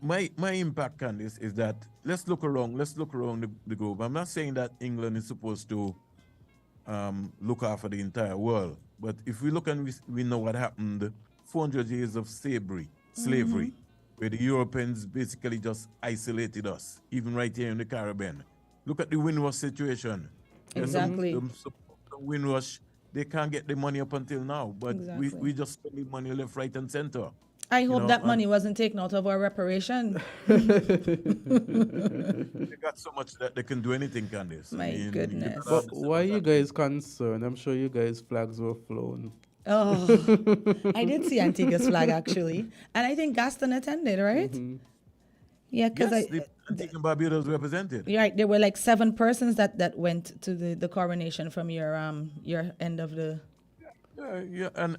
my impact, Candice, is that let's look around the globe. I'm not saying that England is supposed to look after the entire world, but if we look and we know what happened, 400 years of slavery, where the Europeans basically just isolated us, even right here in the Caribbean. Look at the Windrush situation. Exactly. The Windrush, they can't get the money up until now, but we just spend the money left, right, and center. I hope that money wasn't taken out of our reparation. They got so much that they can do anything, Candice. My goodness. But why are you guys concerned? I'm sure you guys' flags were flown. Oh, I did see Antigua's flag, actually. And I think Gaston attended, right? Yeah, because Antigua and Barbados represented. You're right. There were like 7 persons that went to the coronation from your end of the... Yeah, and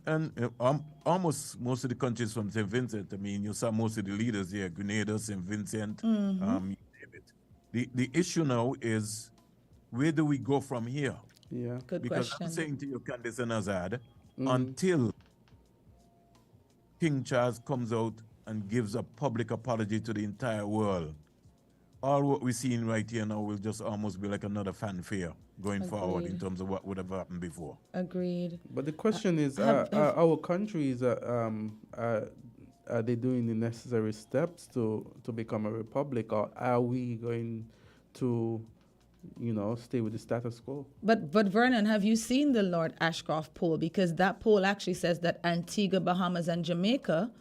almost most of the countries from St. Vincent. I mean, you saw most of the leaders here, Grenada, St. Vincent. The issue now is, where do we go from here? Yeah, good because question. I'm saying to you, Candice and Azard, until King Charles comes out and gives a public apology to the entire world, all what we're seeing right here now will just almost be like another fanfare going forward in terms of what would have happened before. Agreed. But the question is, are our countries, are they doing the necessary steps to become a republic, or are we going to, stay with the status quo? But Vernon, have you seen the Lord Ashcroft poll? Because that poll actually says that Antigua, Bahamas, and Jamaica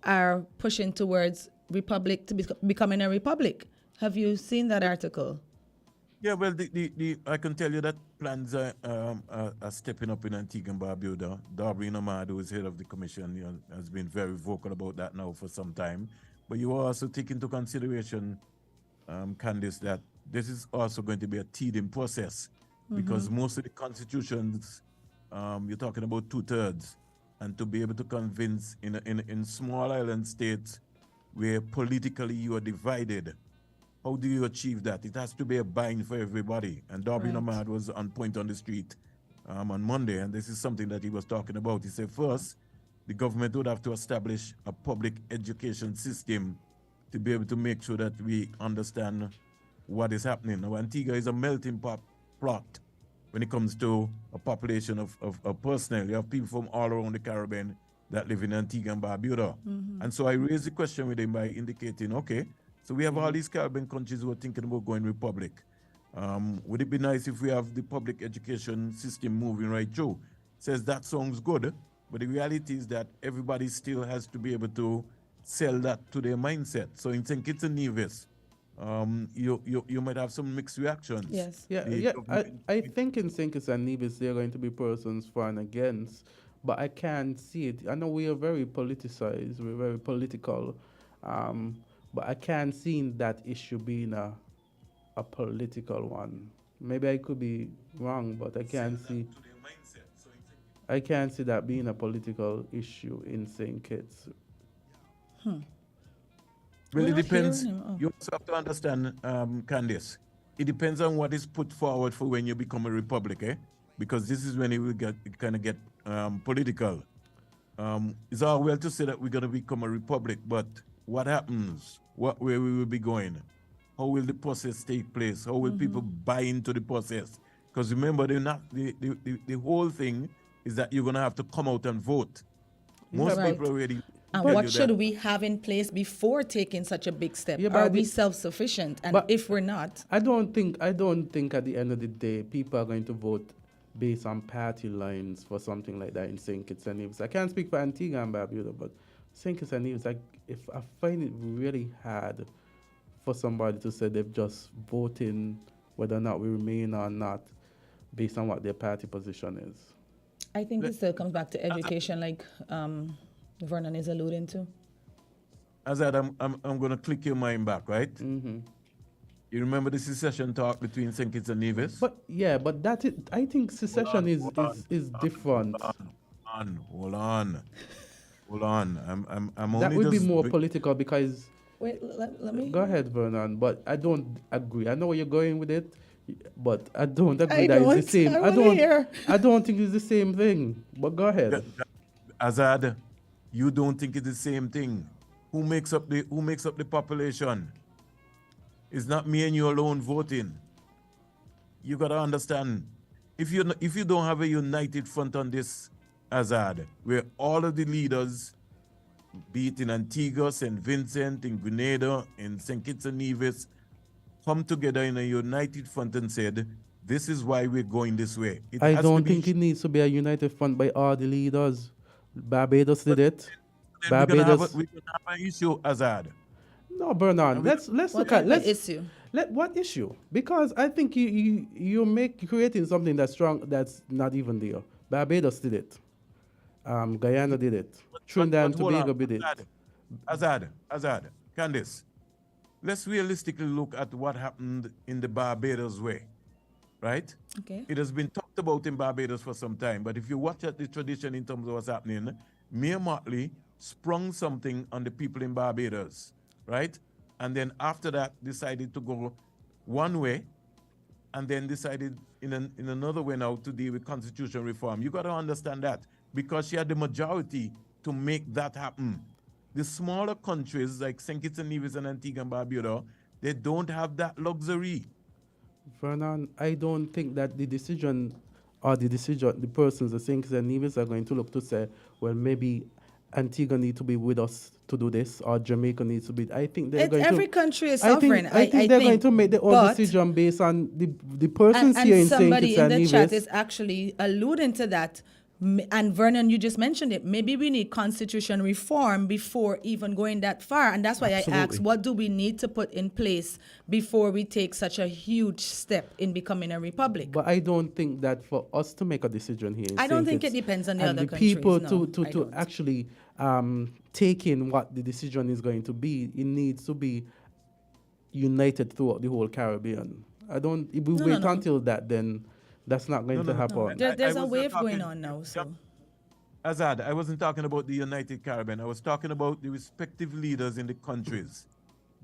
are pushing towards becoming a republic. Have you seen that article? Yeah, well, I can tell you that plans are stepping up in Antigua and Barbuda. Darby Nomad, who is head of the commission, has been very vocal about that now for some time. But you also take into consideration, Candice, that this is also going to be a teething process because most of the constitutions, you're talking about 2/3, and to be able to convince in small island states where politically you are divided. How do you achieve that? It has to be a bind for everybody. And Darby Nomad was on point on the street on Monday, and this is something that he was talking about. He said, first, the government would have to establish a public education system to be able to make sure that we understand what is happening. Now, Antigua is a melting pot when it comes to a population of personnel. You have people from all around the Caribbean that live in Antigua and Barbuda. And so I raised the question with him by indicating, okay, so we have all these Caribbean countries who are thinking about going republic. Would it be nice if we have the public education system moving right through? Says that sounds good, but the reality is that everybody still has to be able to sell that to their mindset. So in St. Kitts and Nevis, you might have some mixed reactions. Yes. I think in St. Kitts and Nevis there are going to be persons for and against, but I can't see it. I know we are very politicized, we're very political, but I can't see that issue being a political one. Maybe I could be wrong, but I can't see that being a political issue in St. Kitts. Well, We're it not depends. hearing him. Oh. You also have to understand, Candice, it depends on what is put forward for when you become a republic, eh? Because this is when it will get political. It's all well to say that we're going to become a republic, but what happens? Where we will be going? How will the process take place? How will people buy into the process? Because remember, the whole thing is that you're going to have to come out and vote. Most Right. people already. And tell what you should that. we have in place before taking such a big step? Yeah, but Are we self-sufficient? And but- if we're not, I don't think at the end of the day people are going to vote based on party lines for something like that in St. Kitts and Nevis. I can't speak for Antigua and Barbuda, but St. Kitts and Nevis, if I find it really hard for somebody to say they've just voting whether or not we remain or not based on what their party position is. I think it still comes back to education, like Vernon is alluding to. Azard, I'm going to click your mind back, right? You remember the secession talk between St. Kitts and Nevis? But I think secession is different. Hold on. I'm only That would be just more political because. Wait, let me. Go ahead, Vernon, but I don't agree. I know where you're going with it, but I don't agree I that don't. it's the same. I wanna hear. I don't think it's the same thing. But go ahead. Azad, you don't think it's the same thing. Who makes up the population? It's not me and you alone voting. You gotta understand. If you don't have a united front on this, Azad, where all of the leaders, be it in Antigua, St. Vincent, in Grenada, in St. Kitts and Nevis, come together in a united front and said, this is why we're going this way. I don't think it needs to be a united front by all the leaders. Barbados did it. We're gonna have an issue, Azad. No, Vernon. Let's What look type at of issue? what issue? Because I think you're creating something that's strong that's not even there. Barbados did it. Guyana did it. Trinidad and hold on, Tobago did it. Azad, Candice, let's realistically look at what happened in the Barbados way, right? Okay. It has been talked about in Barbados for some time, but if you watch at the tradition in terms of what's happening, Mayor Motley sprung something on the people in Barbados, right? And then after that decided to go one way and then decided in another way now to deal with constitutional reform. You got to understand that because she had the majority to make that happen. The smaller countries like St. Kitts and Nevis and Antigua and Barbuda, they don't have that luxury. Vernon, I don't think that the persons of St. Kitts and Nevis are going to look to say, well, maybe Antigua need to be with us to do this, or Jamaica needs to be. I think they're going Every to. country is I sovereign. think they're going to make their own but- decision based on the persons And here in St. somebody Kitts in and the Nevis. chat is actually alluding to that. And Vernon, you just mentioned it. Maybe we need constitution reform before even going that far. And that's why I asked, what do we need to put in place before we take such a huge step in becoming a republic? But I don't think that for us to make a decision here. I don't think it depends on the other countries. People no, to actually take in what the decision is going to be, it needs to be united throughout the whole Caribbean. If we wait until that, then that's not going to happen. There's a wave going on now. So, Azard, I wasn't talking about the United Caribbean. I was talking about the respective leaders in the countries,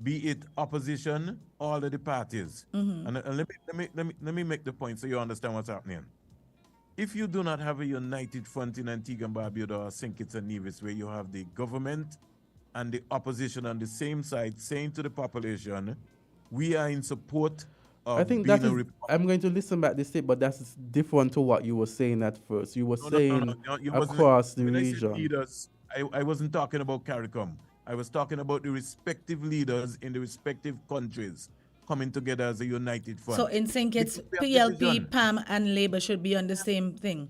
be it opposition, all of the parties. And let me make the point so you understand what's happening. If you do not have a united front in Antigua and Barbuda or St. Kitts and Nevis, where you have the government and the opposition on the same side saying to the population, we are in support of I think being that is, I'm going to listen back this tape, but that's different to what you were saying at first. You were saying across the region. Leaders, I wasn't talking about CARICOM. I was talking about the respective leaders in the respective countries coming together as a united front. So in St. Kitts, PLP, PAM, and Labour should be on the same thing.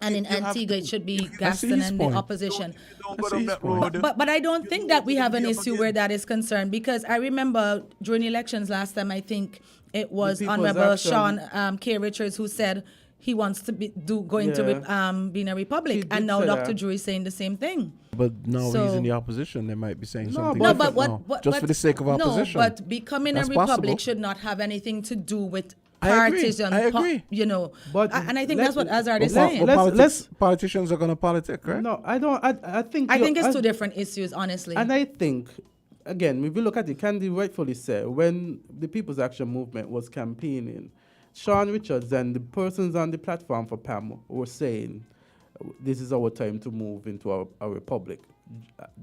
And in Antigua, it should be Gaston and the opposition. But I don't think that we have an issue where that is concerned, because I remember during elections last time, I think it was Honorable Sean K. Richards who said he wants to being a republic, and now Dr. Drew is saying the same thing. But now he's in the opposition. They might be saying something no, different. But just for the sake of opposition. No, but becoming a republic should not have anything to do with partisan. I agree. And I think that's what Azard is saying. Politicians are going to politic, right? No, I don't. I think it's two different issues, honestly. And I think, again, if you look at it, Candisie rightfully said, when the People's Action Movement was campaigning, Sean Richards and the persons on the platform for PAM were saying, this is our time to move into a republic.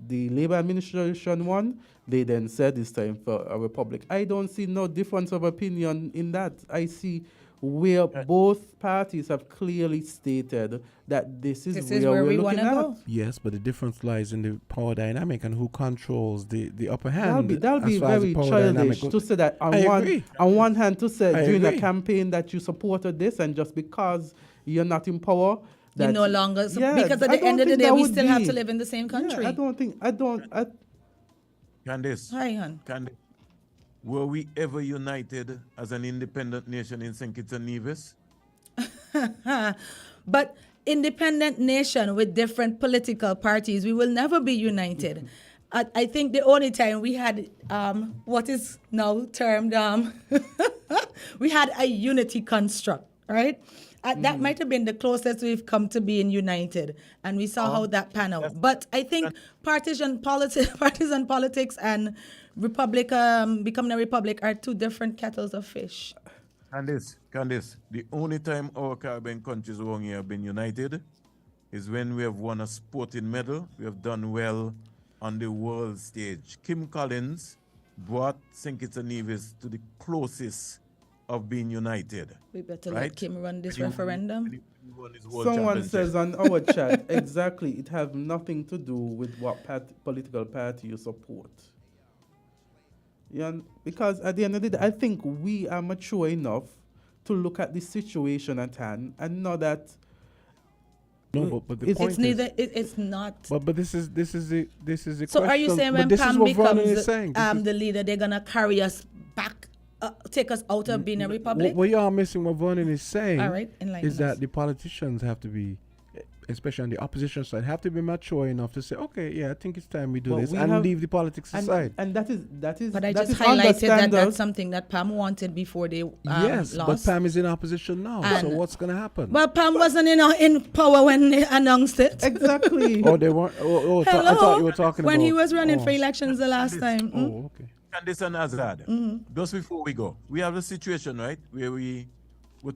The Labour administration won. They then said it's time for a republic. I don't see no difference of opinion in that. I see where both parties have clearly stated that this is where we're looking at. Go. Yes, but the difference lies in the power dynamic and who controls the upper hand. That'll be very childish to say that on one hand to say during a campaign that you supported this, and just because you're not in power, you no longer because at the end of the day we still have to live in the same country. Candice. Hi, hon. Candice. Were we ever united as an independent nation in St. Kitts and Nevis? But independent nation with different political parties, we will never be united. I think the only time we had what is now termed we had a unity construct, right? That might have been the closest we've come to being united, and we saw how that panned out. But I think partisan politics and republic, becoming a republic, are two different kettles of fish. Candice, the only time our Caribbean countries around here have been united is when we have won a sporting medal. We have done well on the world stage. Kim Collins brought St. Kitts and Nevis to the closest of being united. We better let Kim run this referendum. Someone says on our chat, exactly, it has nothing to do with what political party you support. Yeah, because at the end of the day, I think we are mature enough to look at the situation at hand and know that. No, but the point it's not. But this is the so question. Are you saying when Pam becomes the leader, they're gonna carry us back, take us out of being a republic? What you are missing, what Vernon is saying, all right, is that the politicians have to be, especially on the opposition side, have to be mature enough to say, okay, yeah, I think it's time we do this and leave the politics aside. And that is. But I just highlighted that that's something that Pam wanted before they yes, lost. but Pam is in opposition now. So what's going to happen? Well, Pam wasn't in power when they announced it. Exactly. They weren't. I thought you were talking when about he was running for elections the last time. Oh, okay. Candice and Azard, just before we go, we have a situation, right, where we're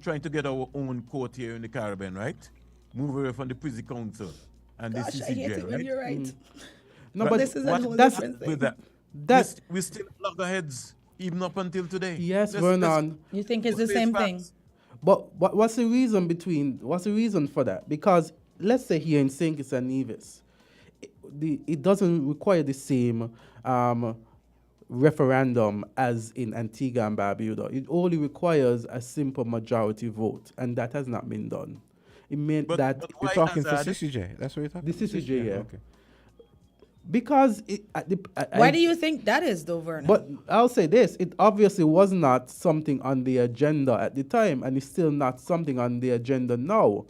trying to get our own court here in the Caribbean, right? Move away from the Privy Council and the CCJ, I hate it when right? you're right. No, but this is a whole different thing. With we still loggerheads even up until today. Yes, Vernon. You think it's the same thing? But what's the reason for that? Because let's say here in St. Kitts and Nevis, it doesn't require the same referendum as in Antigua and Barbuda. It only requires a simple majority vote, and that has not been done. it meant But that but You're why talking for Azard? CCJ. That's what you're talking. the CCJ, yeah. Okay. Because Why do you think that is, though, Vernon? But I'll say this: it obviously was not something on the agenda at the time, and it's still not something on the agenda now.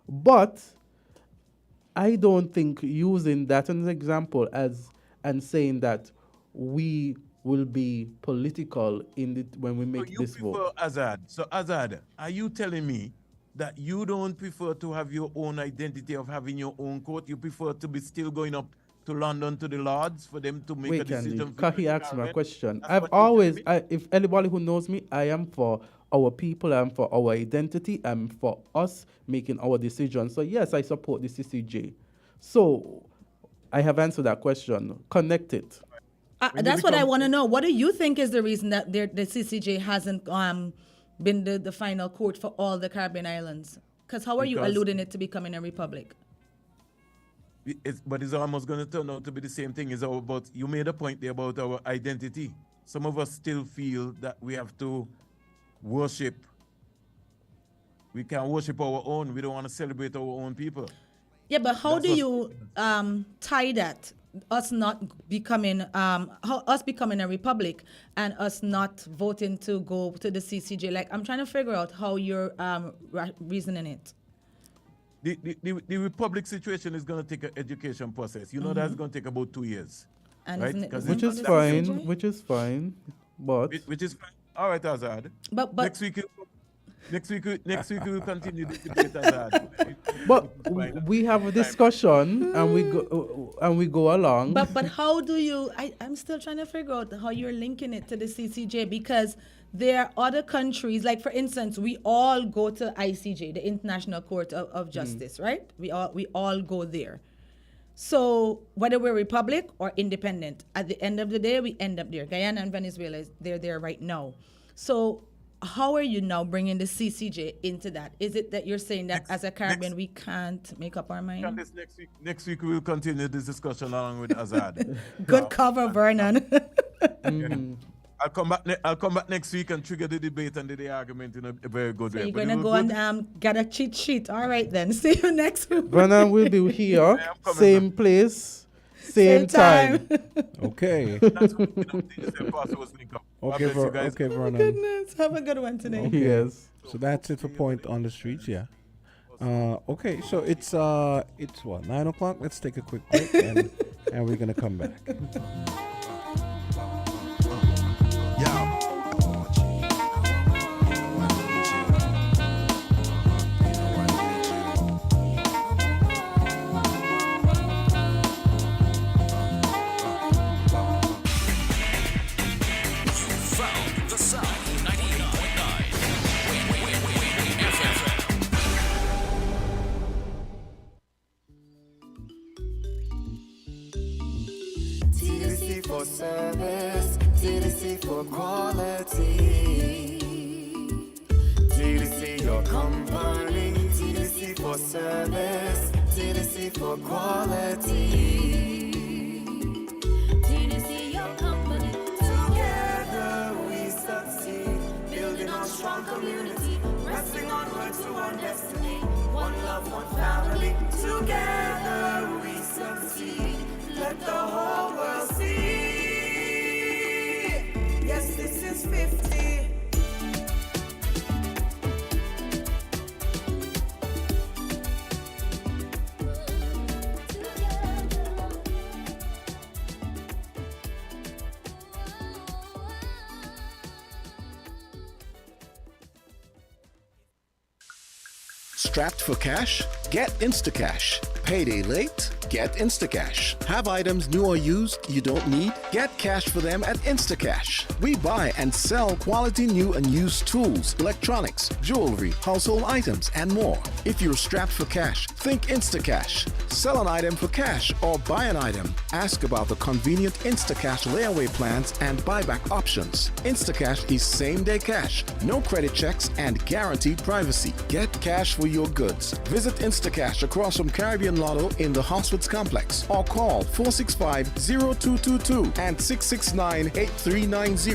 But I don't think using that as an example and saying that we will be political when we So make you this prefer vote. Azard. So Azard, are you telling me that you don't prefer to have your own identity of having your own court? You prefer to be still going up to London to the Lords for them to make a Wait, Candy, decision? because he asked me a question. That's I've what you're telling always, me? if anybody who knows me, I am for our people, I'm for our identity, I'm for us making our decisions. So yes, I support the CCJ. So I have answered that question. Connect it. When you That's what I become- want to know. What do you think is the reason that the CCJ hasn't been the final court for all the Caribbean islands? Because how are you Because- alluding it to becoming a republic? But it's almost going to turn out to be the same thing. It's all about, you made a point there about our identity. Some of us still feel that we have to worship. We can worship our own. We don't want to celebrate our own people. Yeah, but how That's do what- you tie that? Us not becoming us becoming a republic and us not voting to go to the CCJ. Like, I'm trying to figure out how you're reasoning it. The republic situation is going to take an education process. You know, that's going to take about 2 years. And Right, isn't it 'cause the Which same is for the fine, CCJ? which is fine. But Which is fine. All right, Azad. But Next week we will continue the debate, Azad. we have a discussion and we go along. But how do you? I'm still trying to figure out how you're linking it to the CCJ, because there are other countries, like for instance, we all go to ICJ, the International Court of Justice, right? We all go there. So whether we're republic or independent, at the end of the day, we end up there. Guyana and Venezuela, they're there right now. So how are you now bringing the CCJ into that? Is it that you're saying that as a Caribbean, we can't make up our mind? Candice, next week we will continue this discussion along with Azad. Good cover, Vernon. I'll come back next week and trigger the debate and the argument in a very good So way. you're But going to it go was good. and get a cheat sheet. All right, then. See you next week. Vernon will be here, I'm coming, same man. place, same time. Okay. That's what the pastor was linked up. God Okay, bless you guys. okay, Vernon. Goodness. Have a good one today. Yes. So that's it for Point on the Streets, yeah. Okay, so it's what, 9 o'clock? Let's take a quick break and we're gonna come back. Found the sound 98.9 FM. TDC for service, TDC for quality. TDC your company, TDC for service, TDC for quality. TDC, your company. Together we succeed, building our strong community, pressing onward to our destiny. One love, one family. Together we succeed. Let the whole world see. Yes, this is 50. Strapped for cash? Get Instacash. Payday late? Get Instacash. Have items new or used you don't need? Get cash for them at Instacash. We buy and sell quality new and used tools, electronics, jewelry, household items, and more. If you're strapped for cash, think Instacash. Sell an item for cash or buy an item. Ask about the convenient Instacash layaway plans and buyback options. Instacash is same-day cash, no credit checks, and guaranteed privacy. Get cash for your goods. Visit Instacash across from Caribbean Lotto in the Hoswoods Complex or call 465-0222 and 669-8390.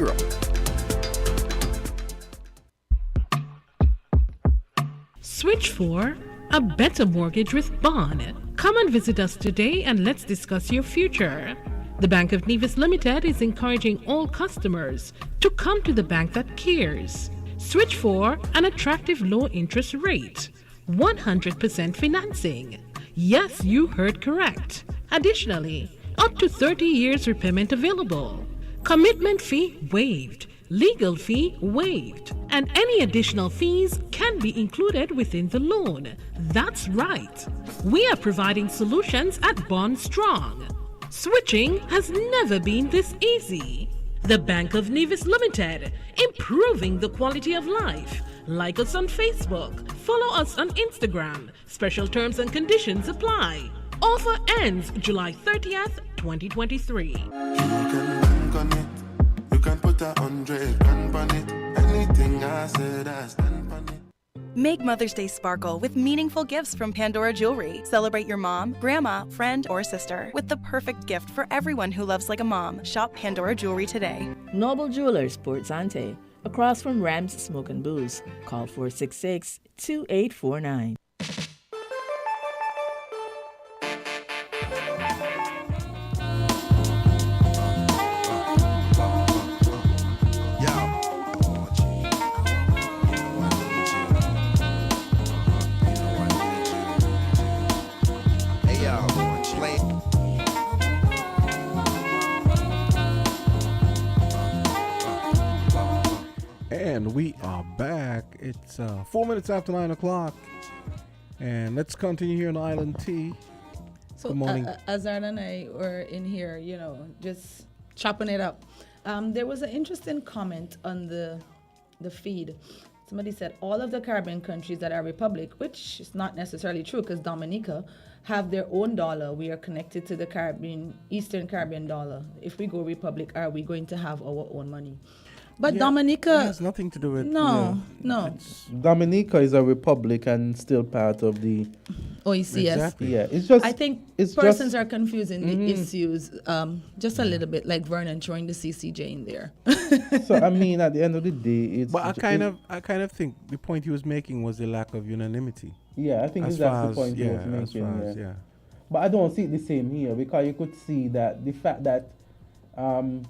Switch for a better mortgage with Bond. Come and visit us today and let's discuss your future. The Bank of Nevis Limited is encouraging all customers to come to the bank that cares. Switch for an attractive low interest rate, 100% financing. Yes, you heard correct. Additionally, up to 30 years repayment available. Commitment fee waived. Legal fee waived. And any additional fees can be included within the loan. That's right. We are providing solutions at Bond Strong. Switching has never been this easy. The Bank of Nevis Limited, improving the quality of life. Like us on Facebook. Follow us on Instagram. Special terms and conditions apply. Offer ends July 30th, 2023. You can bank on it. You can put 100 grand on it. Anything I said, I stand on it. Make Mother's Day sparkle with meaningful gifts from Pandora Jewelry. Celebrate your mom, grandma, friend, or sister with the perfect gift for everyone who loves like a mom. Shop Pandora Jewelry today. Noble Jewelers, Port Sante, across from Rams Smoke and Booze. Call 466-2849. And we are back. It's 4 minutes after 9 o'clock. And let's continue here on Island T. So, Good morning. Azard and I were in here, just chopping it up. There was an interesting comment on the feed. Somebody said all of the Caribbean countries that are republic, which is not necessarily true because Dominica have their own dollar. We are connected to the Eastern Caribbean dollar. If we go republic, are we going to have our own money? But Dominica has nothing to do with no. Dominica is a republic and still part of the OECS. Exactly. Yeah, it's just I think it's persons just, are confusing the issues just a little bit, like Vernon throwing the CCJ in there. So I mean, at the end of the day, it's. But I kind of think the point he was making was the lack of unanimity. Yeah, I think that's the point he was making. Yeah. But I don't see it the same here because you could see that the fact that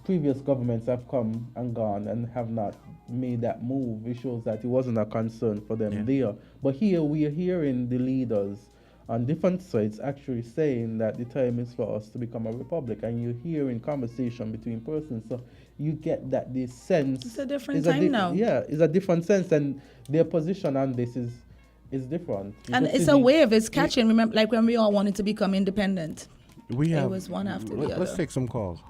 previous governments have come and gone and have not made that move, it shows that it wasn't a concern for them there. But here we are hearing the leaders on different sides actually saying that the time is for us to become a republic, and you're hearing conversation between persons, so you get that the sense it's a different time now. Yeah, it's a different sense, and their position on this is different. And it's a wave, it's catching. Remember, like when we all wanted to become independent, it was one after the other. Let's take some calls.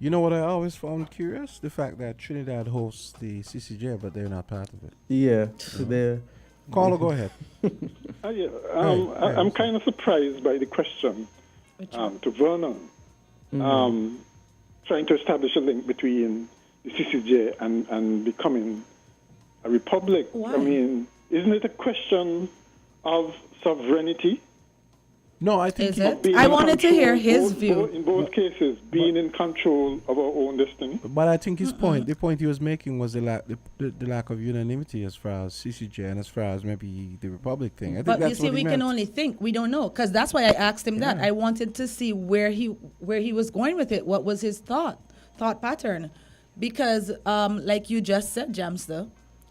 You know what I always found curious? The fact that Trinidad hosts the CCJ, but they're not part of it. Yeah, so they're... Caller, go ahead. I'm kind of surprised by the question to Vernon, trying to establish a link between the CCJ and becoming a republic. Why? I mean, isn't it a question of sovereignty? No, I think I wanted to hear his view. In both cases, being in control of our own destiny. But I think his point, the point he was making was the lack of unanimity as far as CCJ and as far as maybe the Republic thing. I think But that's you see, what he we meant. can only think. We don't know, because that's why I asked him that. I wanted to see where he was going with it. What was his thought pattern? Because, like you just said, Jamster,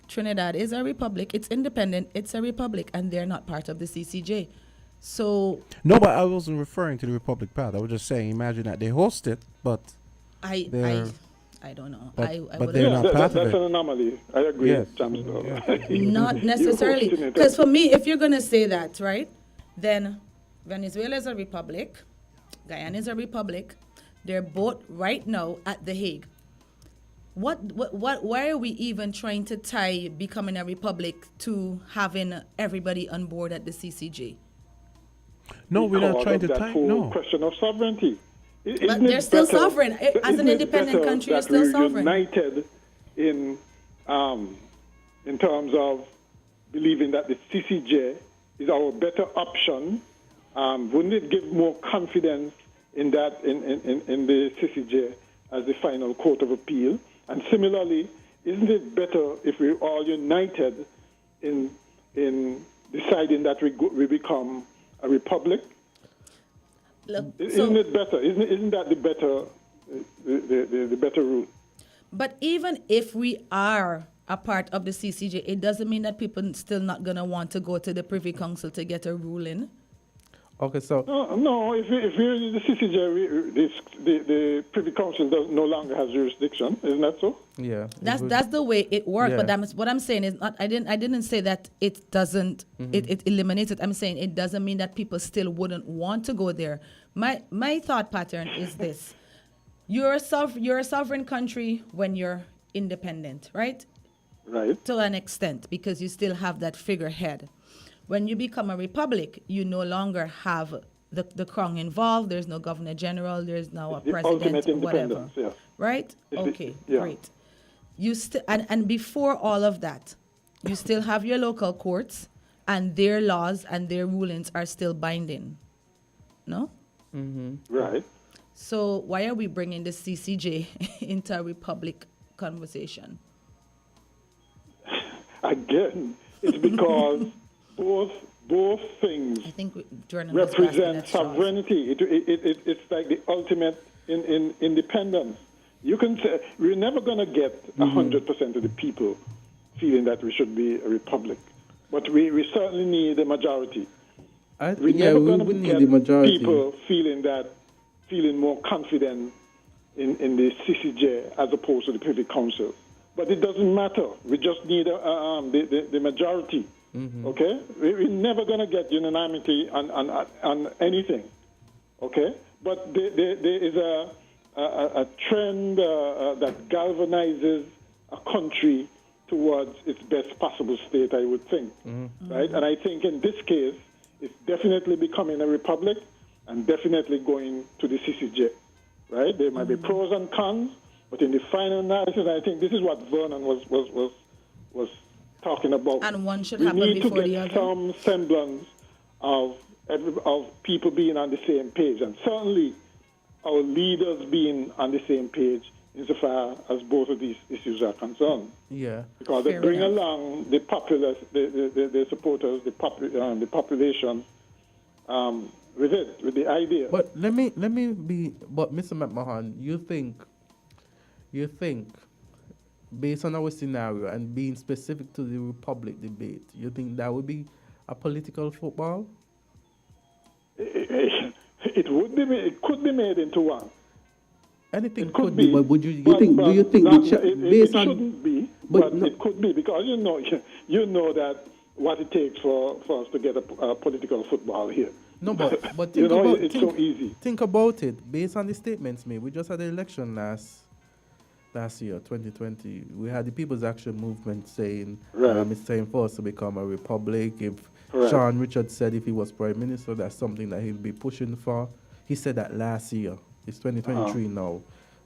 Trinidad is a republic. It's independent. It's a republic, and they're not part of the CCJ. So no, but I wasn't referring to the Republic part. I was just saying, imagine that they host it, but I don't know. But they're not part of it. That's an anomaly. I agree. Yes. Not necessarily, because for me, if you're gonna say that, right, then Venezuela is a republic, Guyana is a republic. They're both right now at The Hague. Why are we even trying to tie becoming a republic to having everybody on board at the CCJ? No, we're not trying to tie. No. Question of sovereignty. But they're still sovereign. As an independent country, you're still sovereign. United in terms of believing that the CCJ is our better option. Wouldn't it give more confidence in that in the CCJ as the final court of appeal? And similarly, isn't it better if we're all united in deciding that we become a republic? Look, Isn't it better? Isn't that the better route? But even if we are a part of the CCJ, it doesn't mean that people still not gonna want to go to the Privy Council to get a ruling. Okay, so no. If we're in the CCJ, the Privy Council no longer has jurisdiction. Isn't that so? Yeah, that's the way it works. Yeah. But that's what I'm saying is not. I didn't say that it doesn't. It eliminates it. I'm saying it doesn't mean that people still wouldn't want to go there. My thought pattern is this: you're a sovereign country when you're independent, right? Right. To an extent, because you still have that figurehead. When you become a republic, you no longer have the crown involved. There's no governor general. There's now a president or whatever. Yeah. Right? Okay, great. You and before all of that, you still have your local courts, and their laws and their rulings are still binding. No? Right. So why are we bringing the CCJ into a republic conversation? Again, it's because both things represent sovereignty. It's like the ultimate in independence. You can say we're never going to get 100% of the people feeling that we should be a republic, but we certainly need a majority. We need the majority. People feeling more confident in the CCJ as opposed to the Privy Council. But it doesn't matter. We just need the majority. Okay? We're never going to get unanimity on anything. Okay? But there is a trend that galvanizes a country towards its best possible state, I would think. Right? And I think in this case, it's definitely becoming a republic and definitely going to the CCJ. Right? There might be pros and cons, but in the final analysis, I think this is what Vernon was talking about. And one should happen before the other. We need to get some semblance of people being on the same page, and certainly our leaders being on the same page insofar as both of these issues are concerned. Yeah. Because they bring along the populace, the supporters, the population with it, with the idea. But let me be. But Mr. McMahon, you think, based on our scenario and being specific to the Republic debate, you think that would be a political football? It would be. It could be made into one. Anything could be. But would you think? Do you think it shouldn't be? But it could be, because you know that what it takes for us to get a political football here. No, but think it's so easy. Think about it. Based on the statements made, we just had an election last year, 2020. We had the People's Action Movement saying it's time for us to become a republic. If Sean Richards said if he was prime minister, that's something that he'll be pushing for. He said that last year. It's 2023 now.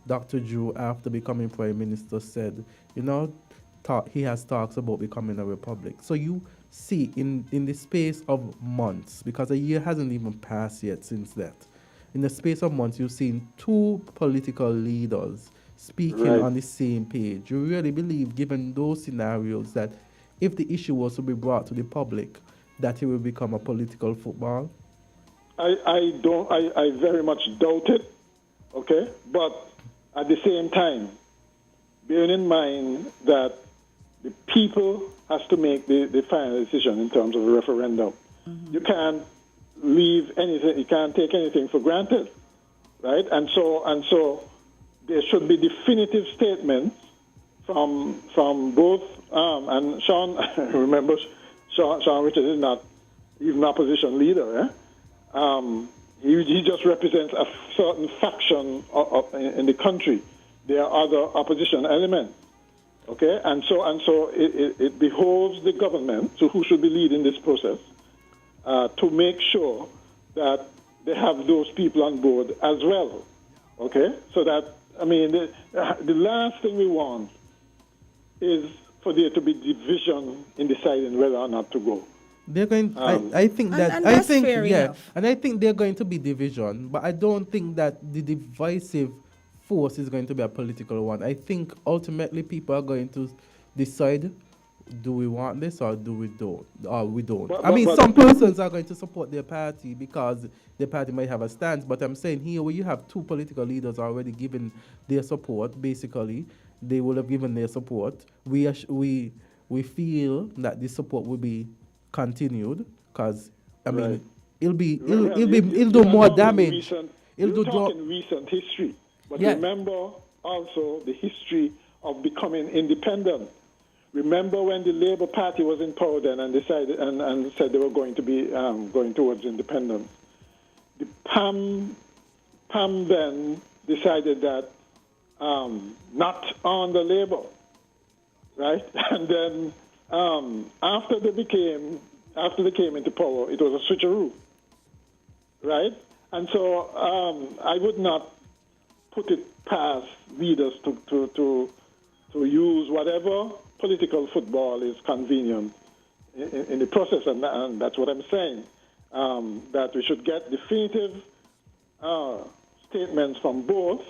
Dr. Drew, after becoming prime minister, said, he has talks about becoming a republic. So you see, in the space of months, because a year hasn't even passed yet since that, in the space of months, you've seen two political leaders speaking on the same page. You really believe, given those scenarios, that if the issue was to be brought to the public, that it will become a political football? I very much doubt it, okay? But at the same time, bearing in mind that the people has to make the final decision in terms of a referendum. You can't leave anything, you can't take anything for granted, right? And so there should be definitive statements from both, and Sean, remember, Sean Richards is not even opposition leader, he just represents a certain faction in the country. There are other opposition elements. Okay, and so it behoves the government, so who should be leading this process, to make sure that they have those people on board as well. Okay, so that, the last thing we want is for there to be division in deciding whether or not to go. They're going. I think that. And that's fair enough. And I think they're going to be division, but I don't think that the divisive force is going to be a political one. I think ultimately people are going to decide do we want this or do we don't? Or we don't. But- I mean, but- some persons are going to support their party because their party might have a stance. But I'm saying here, where you have two political leaders already giving their support, basically, they will have given their support. We feel that this support will be continued because I mean, Right. it'll do more damage. You're talking recent history, but Yeah. remember also the history of becoming independent. Remember when the Labour Party was in power then and decided and said they were going to be going towards independence. The PAM then decided that not on the Labour, right? And then after they came into power, it was a switcheroo, right? And so I would not put it past leaders to use whatever political football is convenient in the process, and that's what I'm saying, that we should get definitive statements from both,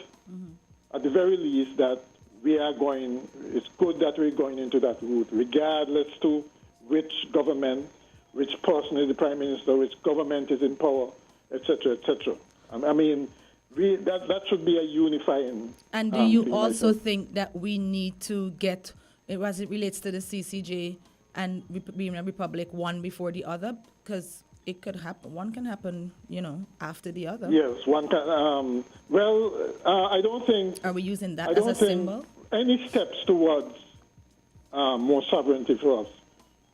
at the very least, that it's good that we're going into that route, regardless to which government, which person is the prime minister, which government is in power, etc., etc. I mean, that should be a unifying. And do you thing, also think that we need to get, as it relates to the CCJ and being a republic, one before the other? Because it could happen. One can happen, after the other. Yes, one can. I don't think. Are we using that as a symbol? Any steps towards more sovereignty for us,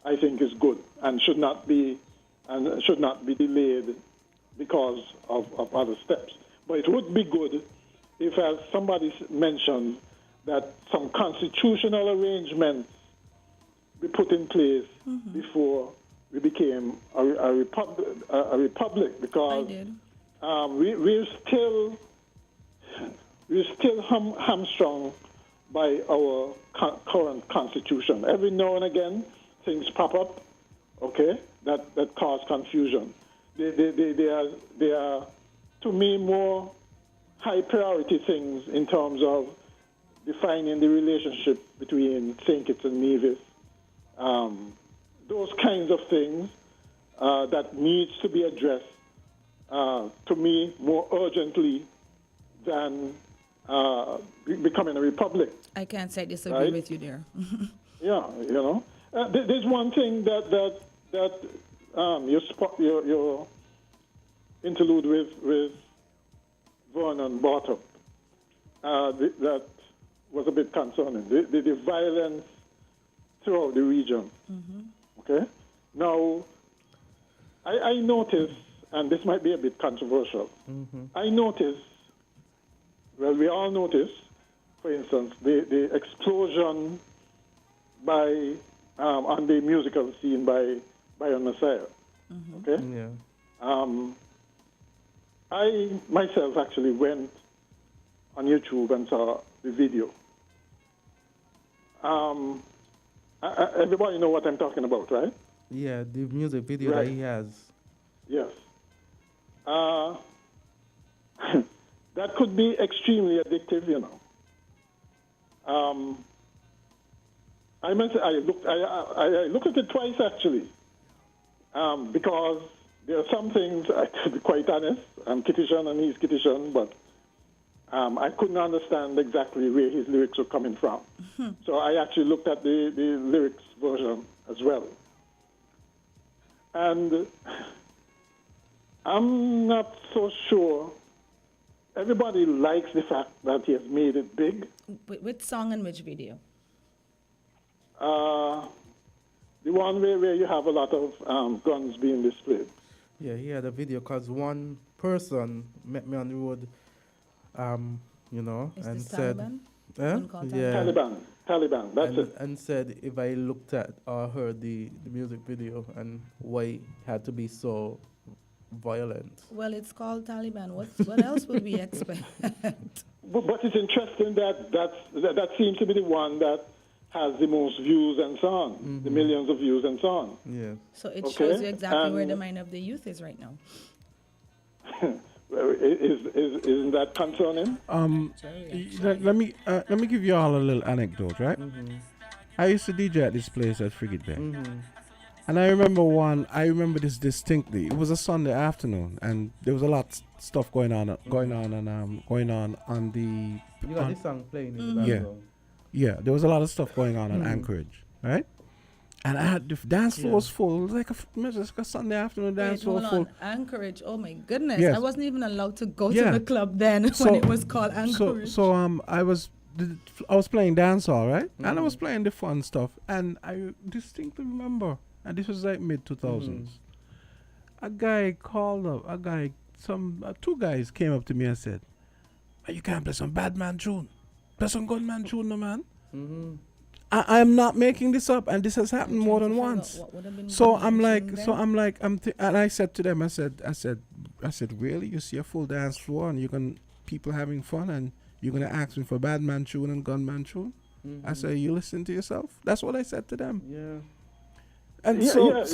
I think, is good and should not be delayed because of other steps. But it would be good if, as somebody mentioned, that some constitutional arrangements be put in place before we became a republic, because we're still hamstrung by our current constitution. Every now and again, things pop up, okay, that cause confusion. They are, to me, more high priority things in terms of defining the relationship between St. Kitts and Nevis. Those kinds of things that needs to be addressed, to me, more urgently than becoming a republic. I can't say I disagree with you there. Yeah, there's one thing that your interlude with Vernon brought up that was a bit concerning. The violence throughout the region. Okay? Now, I noticed, and this might be a bit controversial, I noticed, well, we all noticed, for instance, the explosion on the musical scene by Messiah. Okay? Yeah. I myself actually went on YouTube and saw the video. Everybody know what I'm talking about, right? Yeah, the music video that he has. Yes. That could be extremely addictive, I looked at it twice actually, because there are some things, to be quite honest, I'm Kittitian and he's Kittitian, but I couldn't understand exactly where his lyrics were coming from. So I actually looked at the lyrics version as well. And I'm not so sure. Everybody likes the fact that he has made it big. Which song and which video? The one where you have a lot of guns being displayed. Yeah, he had a video because one person met me on the road, and said, Taliban, that's it. And said if I looked at or heard the music video and why it had to be so violent. Well, it's called Taliban. What else would we expect? But it's interesting that seems to be the one that has the most views and so on, the millions of views and so on. Yeah. So it shows you exactly where the mind of the youth is right now. Isn't that concerning? Let me give you all a little anecdote, right? I used to DJ at this place at Frigate Bay. And I remember this distinctly. It was a Sunday afternoon, and there was a lot of stuff going on the. You got this song playing in the background. Yeah, there was a lot of stuff going on Anchorage, right? And I had the dance floor was full. It was like a Sunday afternoon dance floor full. Anchorage, oh my goodness. Yes. I wasn't even allowed to go to the club then when it was called Anchorage. So I was playing dancehall, right? And I was playing the fun stuff. And I distinctly remember, and this was like mid-2000s, a guy called up, two guys came up to me and said, you can't play some bad man tune. Play some good man tune, no man. I'm not making this up, and this has happened more than once. And I said to them, I said, really? You see a full dance floor and people having fun, and you're gonna ask me for bad man tune and gunman tune? I said, you listen to yourself. That's what I said to them. Yeah. And and that's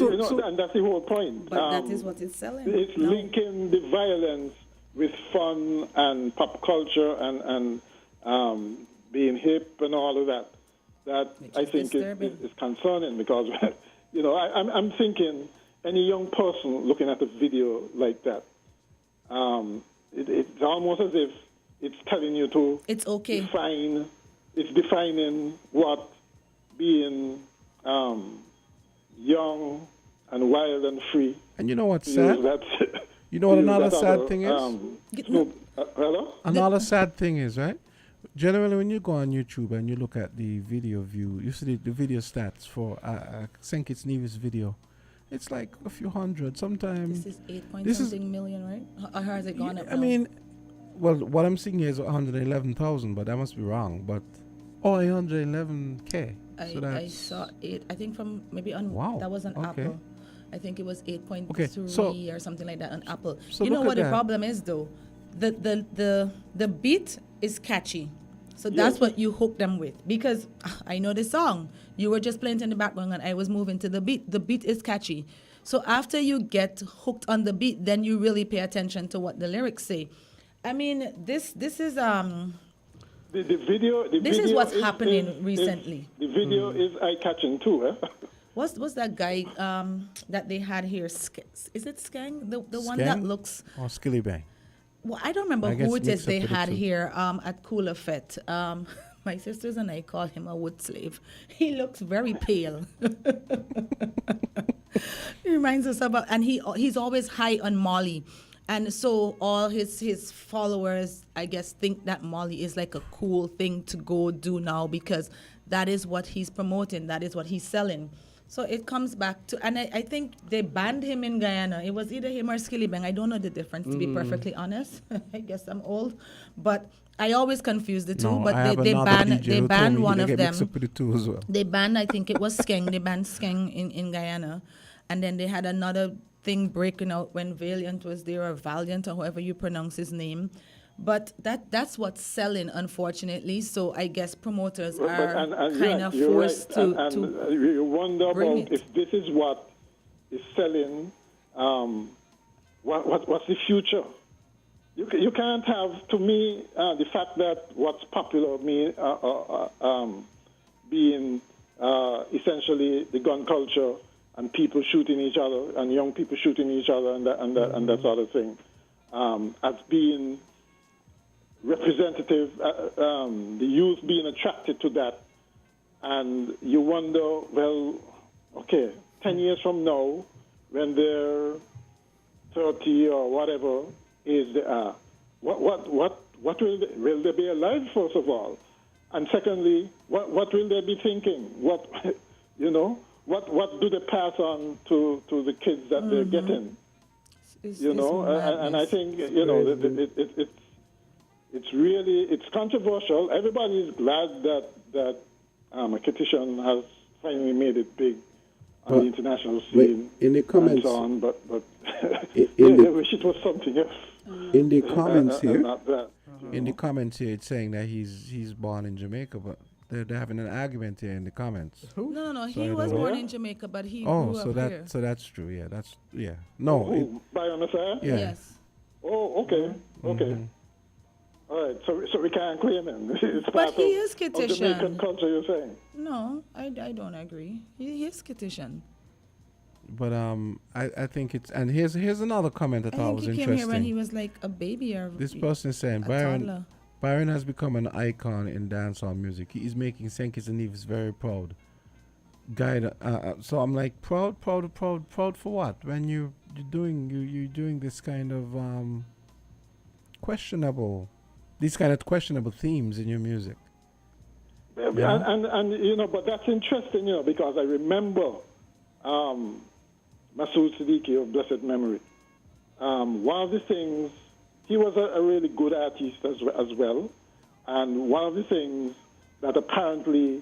the whole point. But that is what it's selling. It's linking the violence with fun and pop culture and being hip and all of that. That I think is concerning because, I'm thinking any young person looking at a video like that, it's almost as if it's telling you to it's okay. It's defining what being young and wild and free. And you know what's sad? You know what another sad thing is? Hello? Another sad thing is, right? Generally, when you go on YouTube and you look at the video view, you see the video stats for I think it's Nevis video. It's like a few hundred. Sometimes this is 8-point-something million, right? Or has it gone up? I mean, well, what I'm seeing here is 111,000, but that must be wrong. But 111K. I saw it. I think from maybe on that was on Apple. I think it was 8.3 or something like that on Apple. So you know what the problem is though? The beat is catchy. So that's what you hook them with. Because I know the song. You were just playing it in the background and I was moving to the beat. The beat is catchy. So after you get hooked on the beat, then you really pay attention to what the lyrics say. I mean, this is the video. This is what's happening recently. The video is eye-catching too. Eh? What's that guy that they had here? Is it Skang? The one Skang? that looks... Or Skilly Bang? Well, I don't remember who it is they had here at Cooler Fete. My sisters and I call him a wood slave. He looks very pale. He reminds us about... And he's always high on Molly. And so all his followers, I guess, think that Molly is like a cool thing to go do now because that is what he's promoting. That is what he's selling. So it comes back to, and I think they banned him in Guyana. It was either him or Skilly Bang. I don't know the difference, to be perfectly honest. I guess I'm old. But I always confuse the two. No, but they banned one of them. The two as well. They banned, I think it was Skeng. They banned Skeng in Guyana. And then they had another thing breaking out when Valiant was there, or Valiant, or however you pronounce his name. But that's what's selling, unfortunately. So I guess promoters are kind of forced to you wonder about if this is what is selling. What's the future? You can't have, to me, the fact that what's popular being essentially the gun culture and people shooting each other and young people shooting each other and that sort of thing as being representative, the youth being attracted to that, and you wonder, well, okay, 10 years from now, when they're 30 or whatever age they are, what will they be alive, first of all, and secondly, what will they be thinking? What do they pass on to the kids that they're getting? And I think it's controversial. Everybody is glad that a petition has finally made it big on the international scene. In the comments, and so on, but I wish it was something else. In the comments here, not that. In the comments here, it's saying that he's born in Jamaica, but they're having an argument here in the comments. No. He was born in Jamaica, but he grew up here. So that's true. Yeah. No. By on the side? Yeah. Yes. Oh, okay. Okay. All right, so we can't claim him. It's But part he of, is of skittish. Jamaican culture, you're saying? No, I don't agree. He is skittish. But I think it's, and here's another comment that I thought was he interesting. came here when he was like a baby or This person is saying toddler. Byron has become an icon in dancehall music. He is making St. Kitts and Nevis very proud. Guide. So I'm like, proud for what? When you're doing this kind of questionable themes in your music. Yeah. And you know, but that's interesting, you know, because I remember Masood Siddiqui of blessed memory. One of the things, he was a really good artist as well, and one of the things that apparently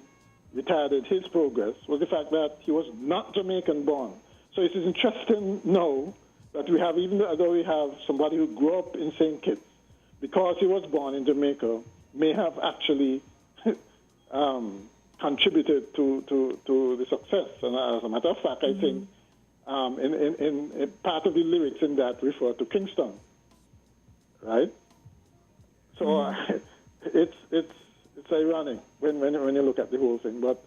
retarded his progress was the fact that he was not Jamaican born. So it is interesting now that we have, even though we have somebody who grew up in St. Kitts, because he was born in Jamaica, may have actually contributed to the success. And as a matter of fact, I think in part of the lyrics in that refer to Kingston, right? So it's ironic when you look at the whole thing. But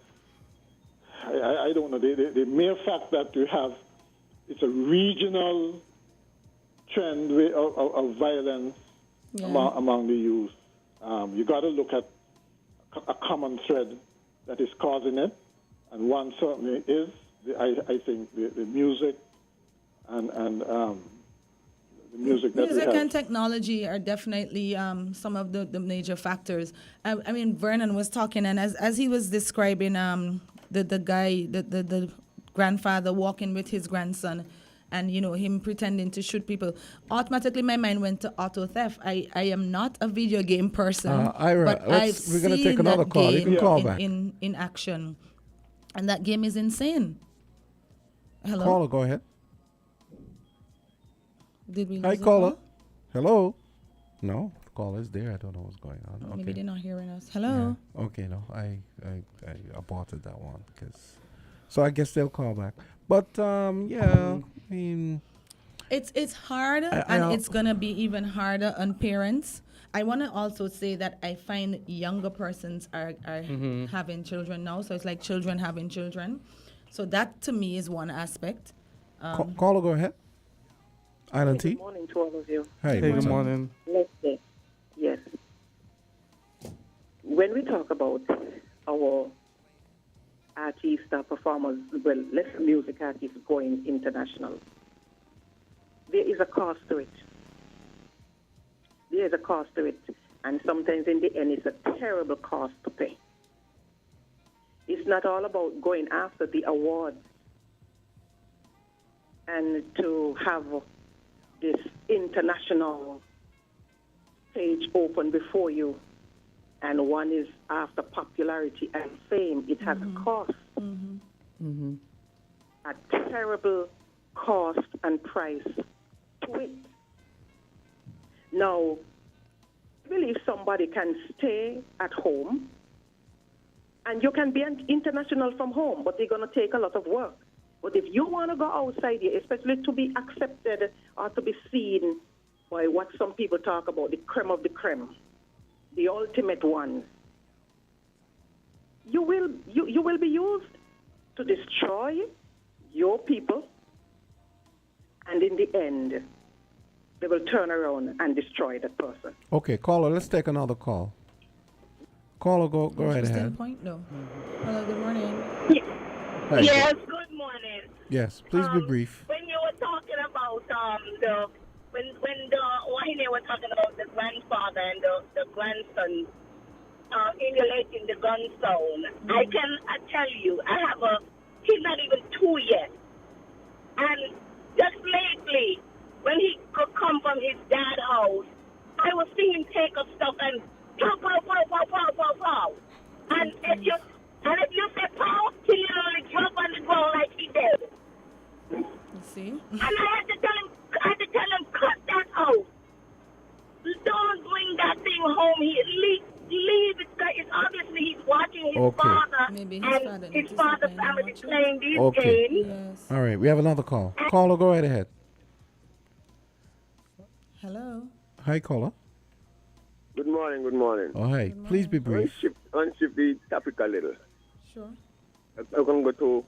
I don't know, the mere fact that you have, it's a regional trend of violence among the youth. You got to look at a common thread that is causing it, and one certainly is, I think, the music and the music that we have. Music and technology are definitely some of the major factors. I mean, Vernon was talking, and as he was describing the grandfather walking with his grandson, and you know him pretending to shoot people, automatically my mind went to auto theft. I am not a video game person, Ira, but I've we're gonna seen take another that call. You game can call back. in action, and that game is insane. Hello, Caller, go ahead. Did we? Hi, lose the caller. call? Hello. No, the call is there. I don't know what's going on. Maybe they're not hearing us. Hello. Yeah. Okay, no, I aborted that one so I guess they'll call back. But yeah, I mean, it's hard, and it's gonna be even harder on parents. I want to also say that I find younger persons are having children now, so it's like children having children. So that to me is one aspect. Caller, go ahead. Island T. Good morning to all of you. Hey, good morning. Let's say, yes. When we talk about our artists, performers, well, let's music artists going international, there is a cost to it. There is a cost to it. And sometimes in the end, it's a terrible cost to pay. It's not all about going after the awards and to have this international page open before you, and one is after popularity and fame. It has a cost, a terrible cost and price to it. Now, I believe somebody can stay at home, and you can be international from home, but they're going to take a lot of work. But if you want to go outside here, especially to be accepted or to be seen by what some people talk about, the creme of the creme, the ultimate ones, you will be used to destroy your people, and in the end, they will turn around and destroy that person. Okay, caller, let's take another call. Caller, go right ahead. Point? No. Hello, good morning. Hi, Yes, good morning. Yes, please be brief. When you were talking about when Wahine was talking about the grandfather and the grandson emulating the gun sound, I tell you, he's not even 2 yet, and just lately when he could come from his dad's house, I was seeing him take up stuff and pow, pow, pow, pow, pow, pow, pow. And if you say pow, he literally drop on the ground like he did. You see? And I had to tell him, cut that out. Don't bring that thing home. Leave it. It's obviously he's watching his father. Maybe his father's family playing these Okay. games. Yes. All right, we have another call. Caller, go right ahead. Hello. Hi, caller. Good morning, good morning. Oh, hey, please be brief. Unshift the topic a little. Sure. I'm going to go to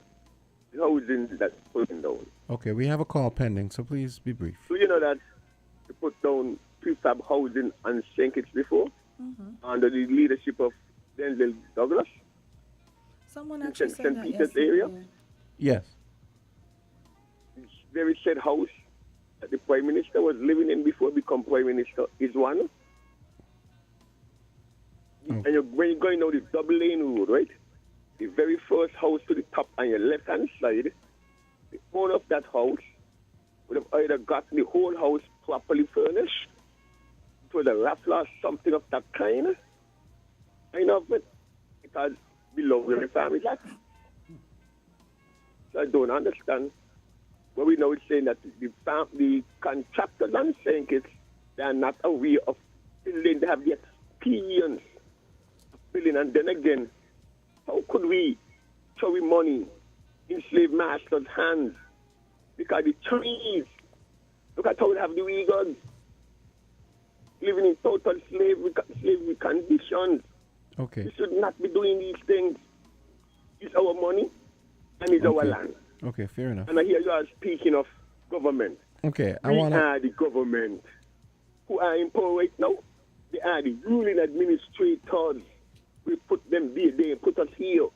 the housing that's pulling down. Okay, we have a call pending, so please be brief. Do you know that they put down prefab housing on St. Kitts before under the leadership of Denzel Douglas? Someone in actually said that Peter's yesterday. area? Yes. Very said house that the Prime Minister was living in before become Prime Minister is one. And when you're going down the double lane road, right? The very first house to the top on your left-hand side, the owner of that house would have either gotten the whole house properly furnished, to the raffle or something of that kind. I know of it because below the family that. So I don't understand. But we know it's saying that the contractors on St. Kitts, they are not aware of building. They have the experience of building. And then again, how could we throw money in slave masters' hands? Because the trees, look at how we have the Uyghurs living in total slavery conditions. Okay. We should not be doing these things. It's our money and it's our land. Okay, fair enough. And I hear you are speaking of government. Okay, We are the government. Who are in power right now? They are the ruling administrators. We put them there, they put us here.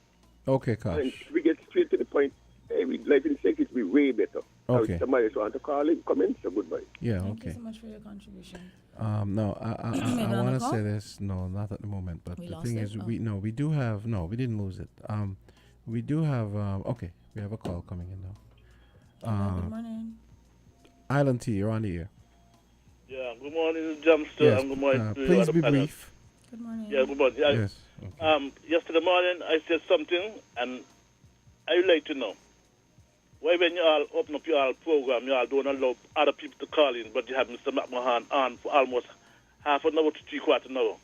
Okay, Kosh. And we get straight to the point. Hey, we life in St. Kitts be way better. Okay. Somebody just want to call in, comment, so goodbye. Yeah, Thank you okay. so much for your contribution. No, I Another want to call? say this. No, not at the moment. But We the lost thing it? is, Oh. we do have. No, we didn't lose it. We do have. Okay, we have a call coming in now. Good morning. Island T, you're on the air. Yeah, good morning, Jamster, Yes, and good morning to you please other be panel. brief. Good morning. Yeah, good morning. Yeah, Yes. yesterday morning I said something, and I would like to know why when you all open up your all program, you all don't allow other people to call in, but you have Mr. McMahon on for almost half an hour to 3/4 an hour.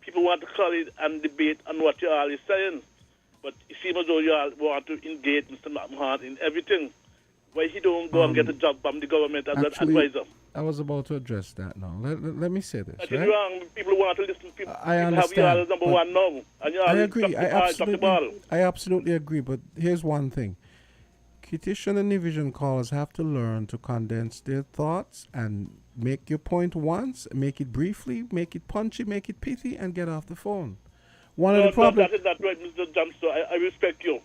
People want to call in and debate on what you all is saying, but it seems as though you all want to engage Mr. McMahon in everything. Why he don't go and get a job from the government as an advisor? I was about to address that now. Let me say this. That is Right? wrong. People want to listen. People I have understand. you all as number but one now. And you all I agree. drop the ball. I absolutely agree. But here's one thing: Kittish and Division callers have to learn to condense their thoughts and make your point once, make it briefly, make it punchy, make it pithy, and get off the phone. One of the problems. That is not right, Mr. Jamster. I respect you.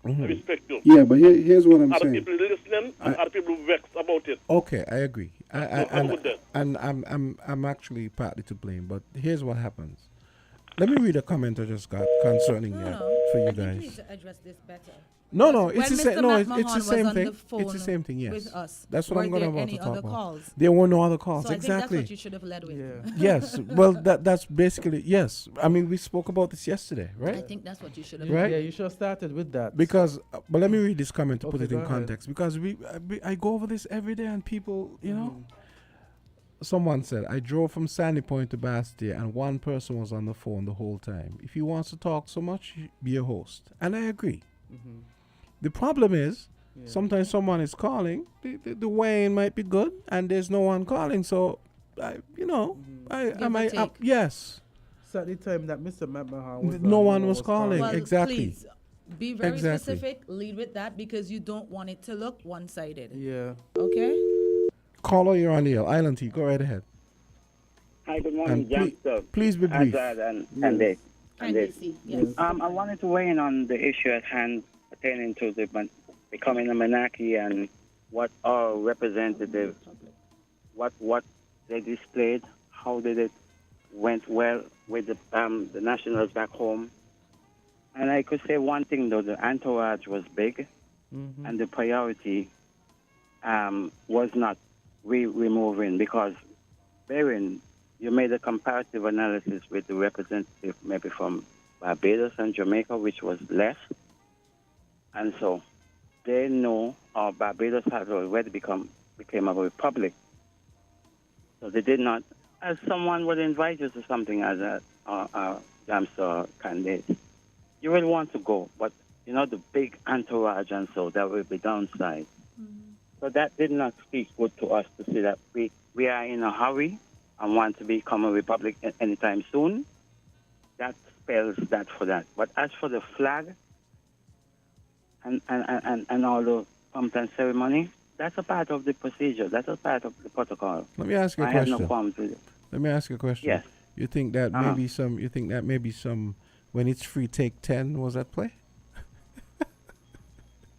I respect you. Yeah, but here's what I'm other saying. people listening and other people vexed about it. Okay, I agree. Have a good day. And I'm actually partly to blame, but here's what happens. Let me read a comment I just got concerning that for you I think we guys. need to address this better. No, When it's the Mr. same. No, it's McMahon the was same on thing. the It's the phone same thing. Yes, with us, that's what I'm were going there about to any talk other about. calls? There were no other calls. So I think exactly. that's what you should have led with. Yes. Well, that's basically yes. I mean, we spoke about this yesterday, right? I think that's what you should have. Right? Yeah, you should have started with that. Because, but let me read this comment to put Okay, it in go ahead. context. Because I go over this every day, and people, you know. Someone said, I drove from Sandy Point to Bastia, and one person was on the phone the whole time. If he wants to talk so much, be a host. And I agree. The problem is, sometimes someone is calling, the Wayne might be good, and there's no one calling. So, yes. So at the time that Mr. McMahon was No on, one was calling. Well, Exactly. Please be very Exactly. specific. Lead with that because you don't want it to look one-sided. Yeah. Okay. Caller, you're on the air. Island T, go right ahead. Hi, good morning, Jamster. Please be brief. Azard and Candisie. Candisie, yes. I wanted to weigh in on the issue at hand pertaining to becoming a monarchy and what our representatives, what they displayed, how did it went well with the nationals back home. And I could say one thing, though, the entourage was big, and the priority was not removing, because Baron, you made a comparative analysis with the representative maybe from Barbados and Jamaica, which was less. And so they know Barbados had already became a republic. So they did not, as someone would invite you to something as a Jamster candidate, you will want to go, but the big entourage, and so that will be downside. So that did not speak good to us to see that we are in a hurry and want to become a republic anytime soon, that spells that for that. But as for the flag and all the pomp and ceremony, that's a part of the procedure. That's a part of the protocol. Let me ask you a I question. have no qualms with it. Let me ask you a question. Yes. You think that maybe some? You think that maybe some? When it's free, take 10 was at play.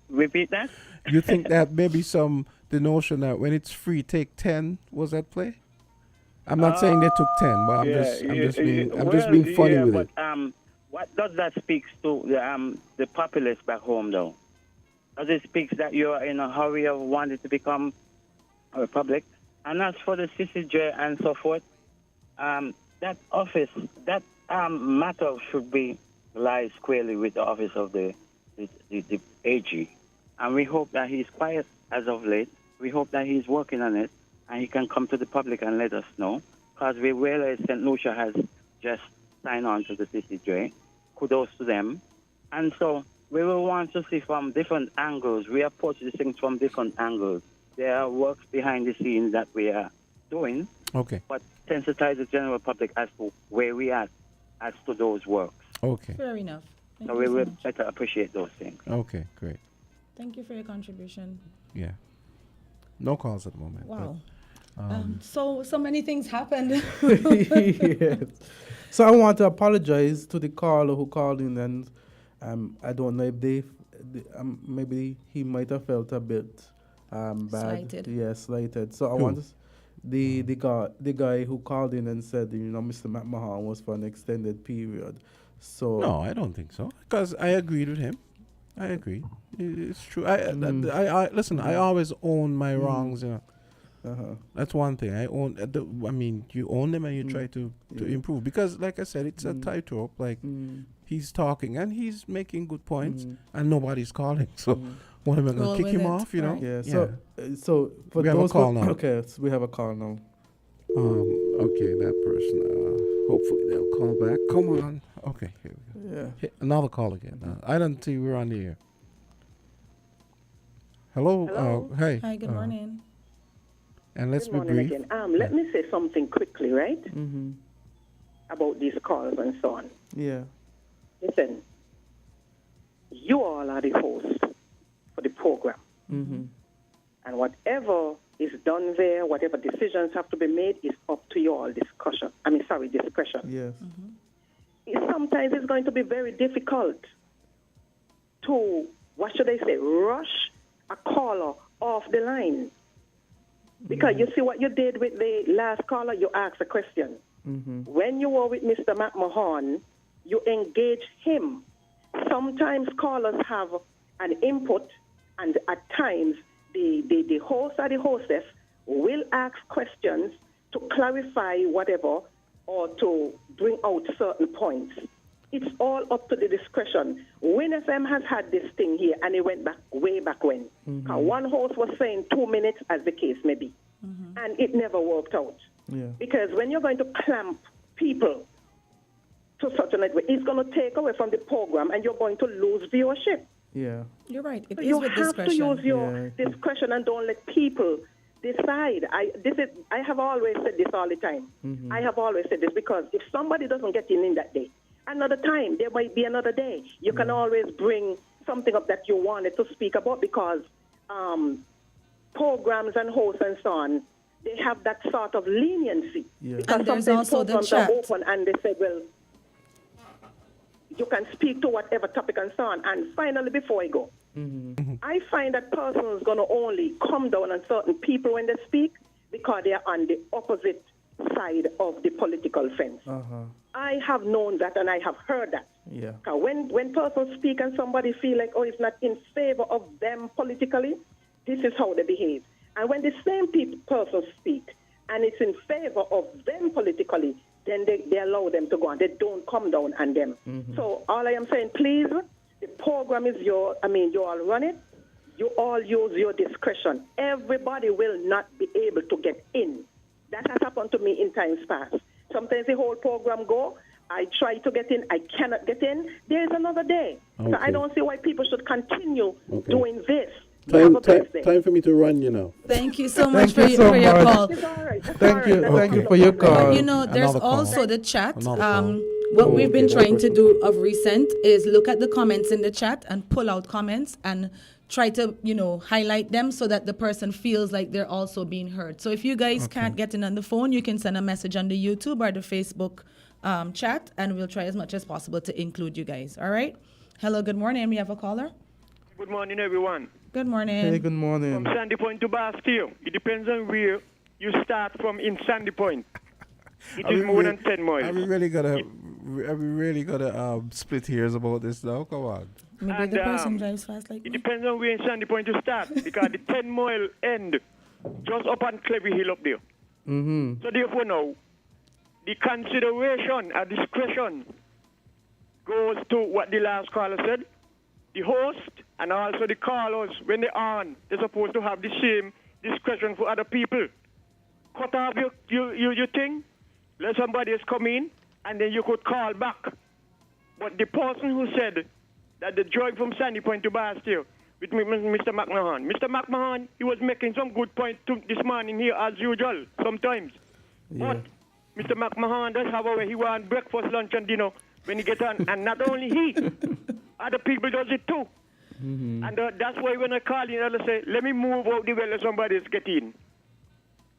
Repeat that. You think that maybe the notion that when it's free, take 10 was at play? I'm not saying they took 10, but I'm just being funny with it. What does that speak to the populace back home, though? Does it speak that you're in a hurry of wanting to become a republic? And as for the CCJ and so forth, that office, that matter should be lies squarely with the office of the AG. And we hope that he's quiet as of late. We hope that he's working on it and he can come to the public and let us know. Because we realize St. Lucia has just signed on to the CCJ. Kudos to them. And so we will want to see from different angles. We approach these things from different angles. There are works behind the scenes that we are doing. Okay. But sensitize the general public as to where we are as to those works. Okay. Fair enough. Thank So you we so will much. better appreciate those things. Okay, great. Thank you for your contribution. Yeah. No calls at the moment. Wow. but, So many things happened. Yes. So I want to apologize to the caller who called in, and I don't know if maybe he might have felt a bit bad. Slighted. Yeah, slighted. So I Who? want to, the guy who called in and said, Mr. McMahon was for an extended period. So no, I don't think so. Because I agreed with him. I agree. It's true. I listen. I always own my wrongs. That's one thing. I own. You own them and you try to improve. Because, like I said, it's a tightrope. Like he's talking and he's making good points, and nobody's calling. So, what am I going to kick him off? Yeah. So for we have those a call now. Okay, so we have a call now. Okay, that person. Hopefully they'll call back. Come on. Okay, here we go. Yeah. Hit another call again. I don't think we're on the air. Hello. Hello. Hey. Hi, good morning. And let's Good be morning brief. again. Let me say something quickly, right? About these calls and so on. Yeah. Listen, you all are the host for the program. And whatever is done there, whatever decisions have to be made, is up to your discretion. Yes. Sometimes it's going to be very difficult to, rush a caller off the line. Because you see what you did with the last caller, you asked a question. When you were with Mr. McMahon, you engaged him. Sometimes callers have an input, and at times the host or the hostess will ask questions to clarify whatever or to bring out certain points. It's all up to the discretion. Win FM has had this thing here, and it went back way back when. One host was saying 2 minutes, as the case may be, and it never worked out. Yeah. Because when you're going to clamp people to such a way, it's going to take away from the program, and you're going to lose viewership. Yeah. You're right. It So is you with have discretion. to use your discretion and don't let people decide. I have always said this all the time. I have always said this because if somebody doesn't get in that day, another time, there might be another day. You can always bring something up that you wanted to speak about because programs and hosts and so on, they have that sort of leniency. Yeah. Because And there's sometimes also the programs chat. are open and they say, well, you can speak to whatever topic and so on. And finally, before I go, I find that persons going to only come down on certain people when they speak because they are on the opposite side of the political fence. I have known that and I have heard that. Yeah. When persons speak and somebody feel like, it's not in favor of them politically, this is how they behave. And when the same persons speak and it's in favor of them politically, then they allow them to go on. They don't come down on them. So all I am saying, please, the program is you all run it. You all use your discretion. Everybody will not be able to get in. That has happened to me in times past. Sometimes the whole program go, I try to get in, I cannot get in. There is another day. So I don't see why people should continue doing this. Time for me to run, you know. Thank you so much for your call. Thank you for your call. But you know, there's also the chat. What we've been trying to do of recent is look at the comments in the chat and pull out comments and try to, highlight them so that the person feels like they're also being heard. So if you guys can't get in on the phone, you can send a message on the YouTube or the Facebook chat, and we'll try as much as possible to include you guys. All right? Hello, good morning. We have a caller. Good morning, everyone. Good morning. Hey, good morning. From Sandy Point to Bastille, it depends on where you start from in Sandy Point. It is more than 10 miles. Are we really gonna split hairs about this now? Come on. Maybe the person drives fast like it depends on where in Sandy Point you start, because the 10-mile end just up on Clevy Hill up there. Mm-hmm. So therefore now, the consideration or discretion goes to what the last caller said. The host and also the callers, when they're on, they're supposed to have the same discretion for other people. Cut off your thing, let somebody else come in, and then you could call back. But the person who said that the drive from Sandy Point to Bastille with Mr. McMahon, he was making some good point this morning here as usual sometimes. Yeah. But Mr. McMahon does have a way he wants breakfast, lunch, and dinner when he gets on. And not only he, other people does it too. Mm-hmm. And that's why when I call in, I say, let me move out the way let somebody else get in.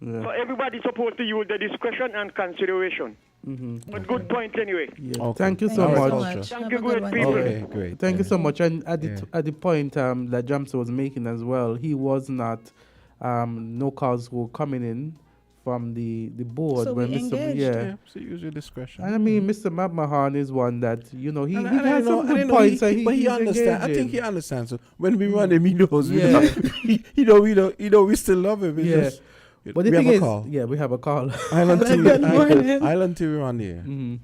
Yeah. So everybody's supposed to use the discretion and consideration. Mm-hmm. But good point anyway. Yeah. Okay. Thank you so much. Thank you, good people. Okay, great. Thank you so much. And at the point that Jamsa was making as well, he was not no calls were coming in from the board. So when we engaged. So use your discretion. And I mean, Mr. McMahon is one that he And has some good points. but he he's understands. I think engaging. he understands. So when we run him, he knows. Yeah. We still love him. It's just, but the we thing have a is, call. we have a call. Island TV, Good morning. Island TV, you're on here. Mm-hmm.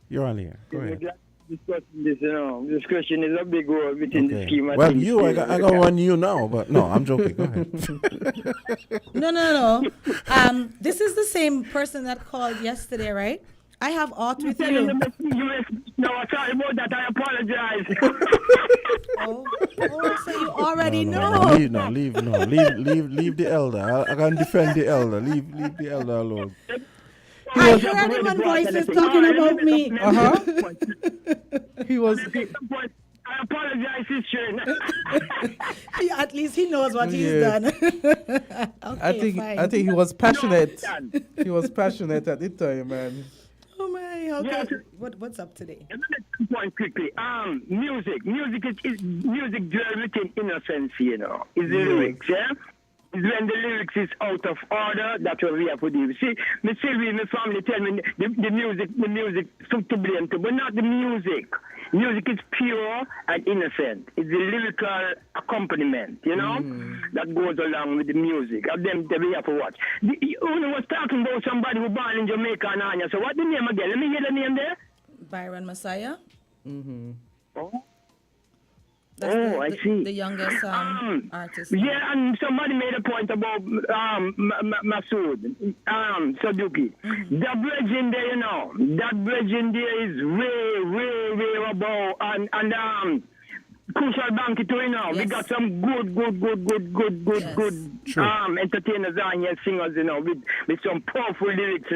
You're on here. Go ahead. Discussion is a big word within the scheme of Well, things. I got run you now, but no, I'm joking. Go ahead. No. This is the same person that called yesterday, right? I have aught with you. No, sorry about that. I apologize. So you already know. Leave the elder. I can defend the elder. Leave the elder alone. I heard him on voices talking about me. He was. I apologize, sister. At least he knows what he's done. Okay, I think he was passionate. He was passionate at the time, man. Oh my, okay. What's up today? Point quickly. Music is music dwell within innocence, Is the lyrics, yeah? It's when the lyrics is out of order, that's what we have to do. See, my family tell me the music to blame to, but not the music. Music is pure and innocent. It's the lyrical accompaniment, that goes along with the music. Of them that we have to watch. You was talking about somebody who born in Jamaica and Anya. So what's the name again? Let me hear the name there. Byron Messiah. Mm-hmm. I see. The youngest artist. Yeah, and somebody made a point about Masood, Saduki. That bridging there, that bridging there is way above, and Crucial Bank too, We got some good entertainers on here, singers, with some powerful lyrics,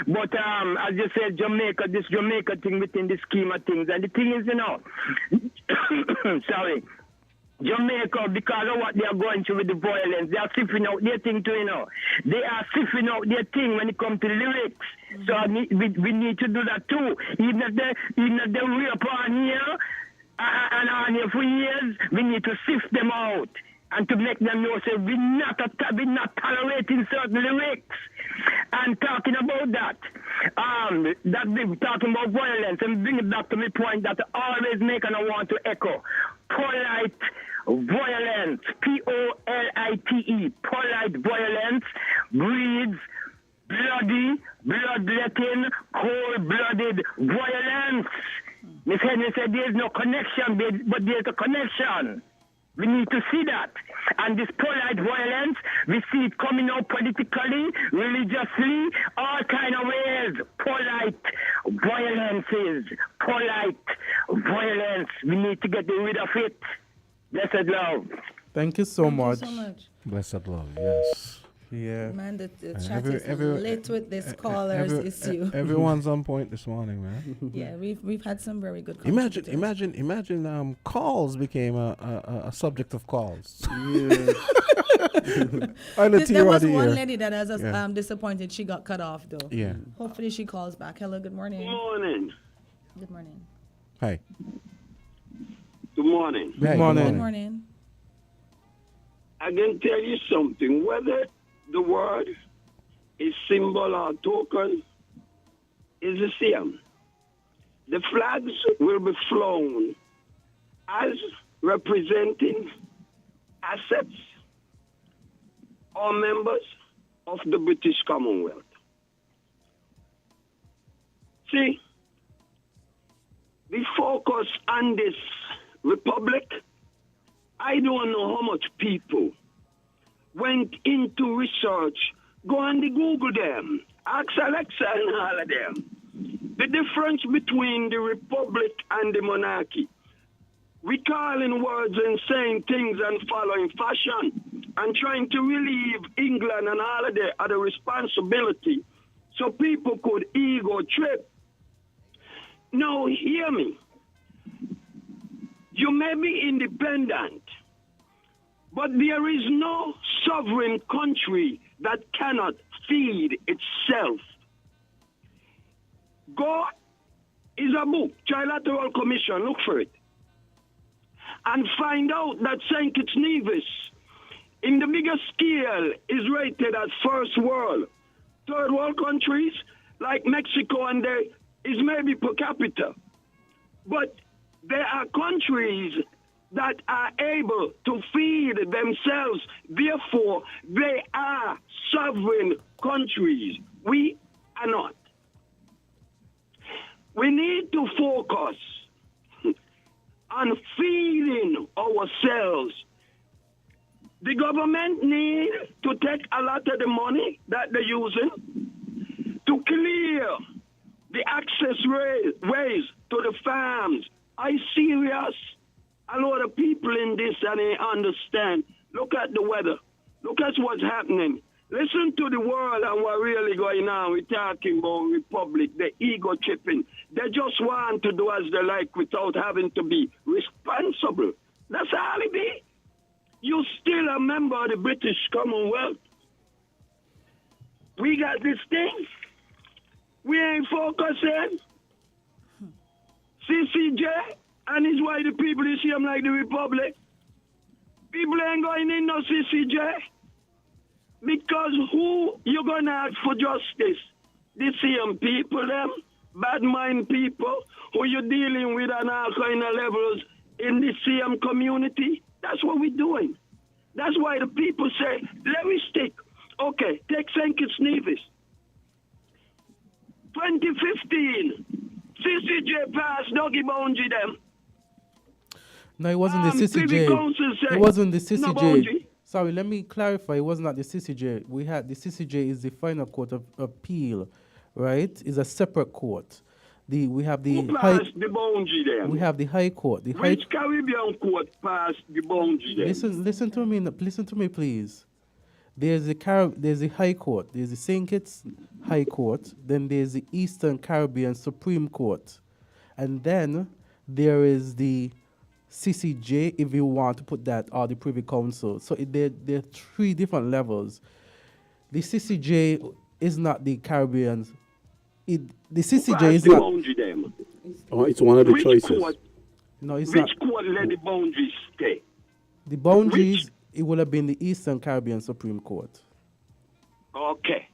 But as you said, Jamaica, this Jamaica thing within the scheme of things, and the thing is, sorry. Jamaica, because of what they are going through with the violence, they are sifting out their thing too, They are sifting out their thing when it comes to lyrics. So we need to do that too. Even if they rape on here, and on here for years, we need to sift them out and to make them know, say, we're not tolerating certain lyrics. And talking about that talking about violence, and bring it back to my point that I always make and I want to echo. Polite violence, Polite, polite violence breeds bloodletting, cold-blooded violence. Miss Henry said there's no connection, but there's a connection. We need to see that. And this polite violence, we see it coming out politically, religiously, all kind of ways. Polite violence. We need to get rid of it. Blessed love. Thank you so much. Thank you so much. Blessed love, yes. Yeah. Man, the chat is lit with this caller's issue. Everyone's on point this morning, man. Yeah, we've had some very good contributors. Imagine calls became a subject of calls. Yeah. There was one lady that was disappointed she got cut off though. Yeah. Hopefully she calls back. Hello, good morning. Good morning. Good morning. Hi. Good morning. Good morning. Good morning. I can tell you something. Whether the word is symbol or token is the same. The flags will be flown as representing assets or members of the British Commonwealth. See, we focus on this republic. I don't know how much people went into research. Go on the Google them. Ask Alexa and all of them. The difference between the republic and the monarchy. Recalling words and saying things and following fashion and trying to relieve England and all of the other responsibility so people could ego trip. Now, hear me. You may be independent, but there is no sovereign country that cannot feed itself. Go is a book, Trilateral Commission, look for it. And find out that St. Kitts Nevis, in the bigger scale, is rated as first world. Third world countries, like Mexico, and there is maybe per capita. But there are countries that are able to feed themselves. Therefore, they are sovereign countries. We are not. We need to focus on feeding ourselves. The government need to take a lot of the money that they're using to clear the access ways to the farms. I serious? A lot of people in this and they understand. Look at the weather. Look at what's happening. Listen to the world and what's really going on. We're talking about republic, the ego tripping. They just want to do as they like without having to be responsible. That's all it is. You still a member of the British Commonwealth. We got this thing. We ain't focusing. CCJ and it's why the people is here like the republic. People ain't going in no CCJ. Because who you gonna ask for justice? The same people, them bad mind people who you're dealing with on all kind of levels in the same community. That's what we're doing. That's why the people say, let me stick. Okay, take St. Kitts Nevis. 2015, CCJ passed Doggy Boundary them. No, it wasn't the CCJ. It wasn't the CCJ. Sorry, let me clarify. It was not the CCJ. We had the CCJ is the final court of appeal, right? It's a separate court. We have the Who passed the boundary there? We have the High Court. Which Caribbean court passed the boundary there? Listen to me, please. There's the High Court. There's the St. Kitts High Court. Then there's the Eastern Caribbean Supreme Court, and then there is the CCJ, if you want to put that, or the Privy Council. So there are three different levels. The CCJ is not the Caribbean. The CCJ is not. Oh, it's one of the choices. Court, no, it's not. Which court let the boundaries stay? The boundaries, it would have been the Eastern Caribbean Supreme Court. Okay.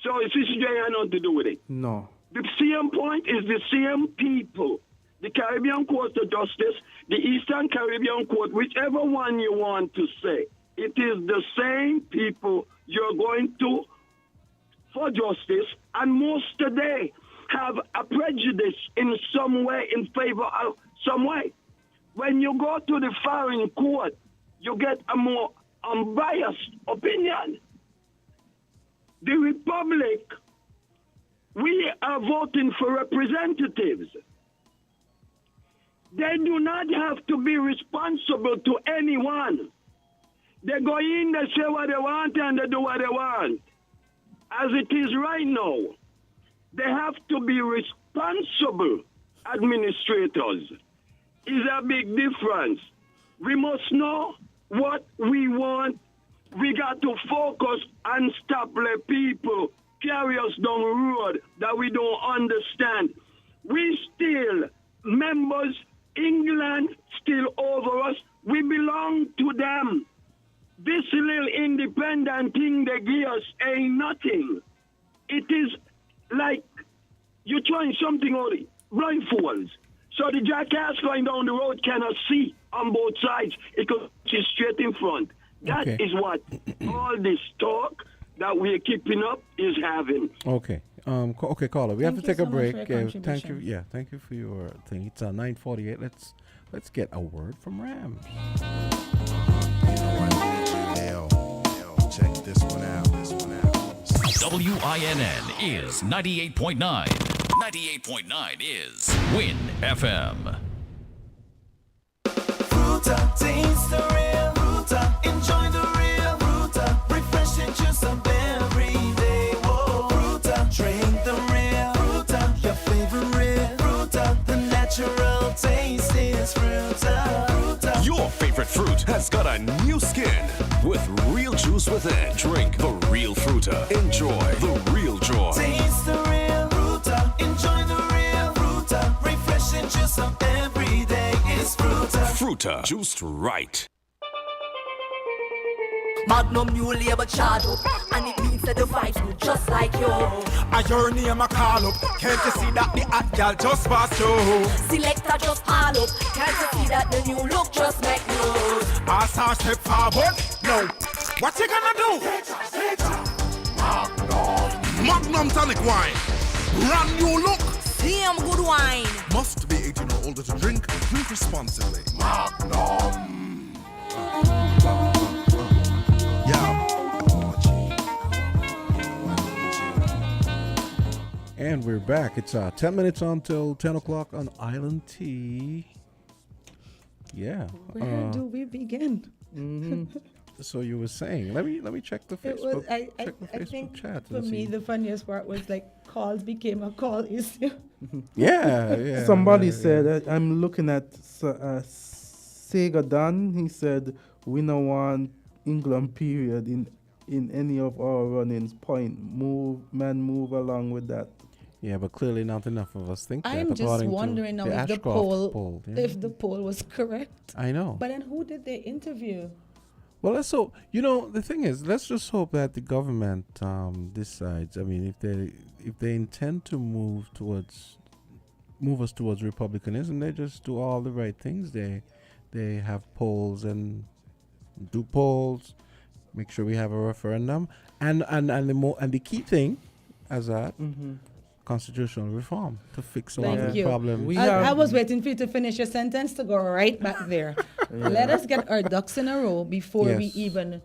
So the CCJ had nothing to do with it? No. The same point is the same people. The Caribbean Court of Justice, the Eastern Caribbean Court, whichever one you want to say, it is the same people you're going to for justice, and most today have a prejudice in some way in favor of some way. When you go to the foreign court, you get a more unbiased opinion. The Republic, we are voting for representatives. They do not have to be responsible to anyone. They go in, they say what they want, and they do what they want. As it is right now, they have to be responsible administrators. Is a big difference. We must know what we want. We got to focus and stop let people carry us down the road that we don't understand. We still members, England still over us. We belong to them. This little independent thing they give us ain't nothing. It is like you're trying something on blindfolds. So the jackass going down the road cannot see on both sides. It goes straight in front. That is what all this talk that we're keeping up is having. Okay. Okay, caller. We have to take a break. Thank you. Yeah, thank you for your thing. It's 9:48. Let's get a word from Ram. Check this one out. WINN is 98.9. 98.9 is Win FM. Fruta, taste the real Fruta, enjoy the real Fruta, refreshing juice of every day. Whoa, Fruta, drink the real Fruta, your favorite Fruta, the natural taste is Fruta. Fruta. Your favorite fruit has got a new skin with real juice within. Drink the real Fruta. Enjoy the real joy. Taste the real Fruta, enjoy the real Fruta, refreshing juice of every day is Fruta. Fruta, juiced right. Magnum new label charge up, and it means that the vibes good just like you. A your name a call up, can't you see that the hot girl just passed through? Selector just pile up, can't you see that the new look just make news? As I step forward, no, what you gonna do? Magnum tonic wine, brand new look. Same good wine. Must be 18 or older to drink. Drink responsibly. Magnum. And we're back. It's 10 minutes until 10 o'clock on Island T. Yeah. Where do we begin? So you were saying, let me check the Facebook. I think chat. For me, the funniest part was like calls became a call issue. Yeah. Somebody said, I'm looking at Sega Dan. He said, we don't want England period in any of our runnings. Point, move along with that. Yeah, but clearly not enough of us think that. I'm just wondering now if the poll, if the poll was correct. I know. But then who did they interview? Well, let's hope. You know, the thing is, let's just hope that the government decides. I mean, if they intend to move us towards republicanism, they just do all the right things. They have polls and do polls. Make sure we have a referendum, and the key thing, Azard, constitutional reform to fix all the problems. I was waiting for you to finish your sentence to go right back there. Let us get our ducks in a row before we even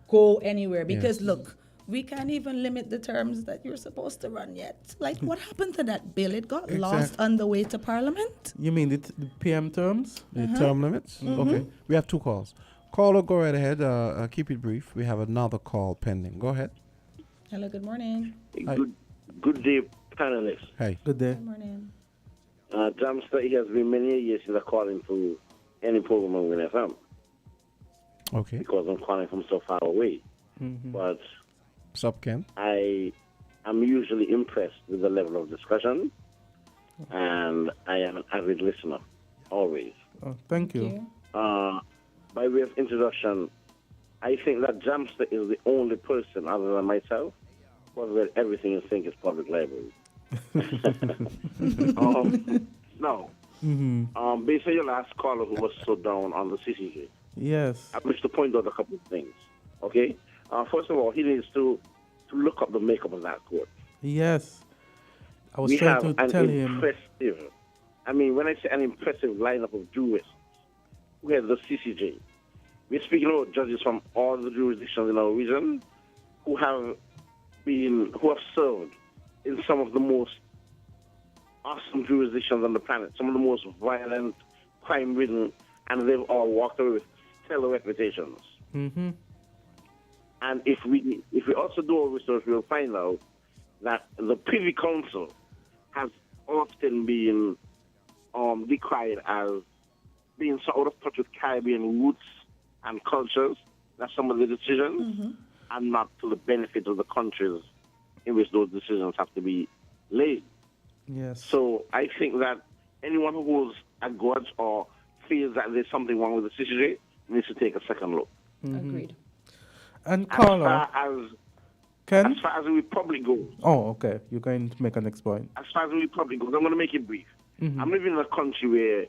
go anywhere. Because look, we can't even limit the terms that you're supposed to run yet. Like, what happened to that bill? It got lost on the way to Parliament. You mean the PM terms? The term limits? Okay. We have two calls. Caller, go right ahead. Keep it brief. We have another call pending. Go ahead. Hello, good morning. Good day, panelists. Hey. Good day. Good morning. Jamster, it has been many years since I called in for any program on Win FM. Okay. Because I'm calling from so far away. But Sup, Ken? I am usually impressed with the level of discussion, and I am an avid listener, always. Oh, thank you. By way of introduction, I think that Jamster is the only person other than myself who has read everything in Think Public Library. Now, based on your last caller who was so down on the CCJ, yes, I wish to point out a couple of things. Okay, first of all, he needs to look up the makeup of that court. Yes, I was trying to tell him. I mean, when I say an impressive lineup of jurists, we have the CCJ. We're speaking about judges from all the jurisdictions in our region who have served in some of the most awesome jurisdictions on the planet, some of the most violent, crime-ridden, and they've all walked away with stellar reputations. Mm-hmm. And if we also do our research, we'll find out that the Privy Council has often been decried as being so out of touch with Caribbean roots and cultures that some of the decisions are not to the benefit of the countries in which those decisions have to be laid. Yes. So I think that anyone who holds a grudge or feels that there's something wrong with the CCJ needs to take a second look. Agreed. And Carla, As far as the Republic goes, oh, okay. You're going to make a next point. as far as the Republic goes, I'm going to make it brief. Mhm. I'm living in a country where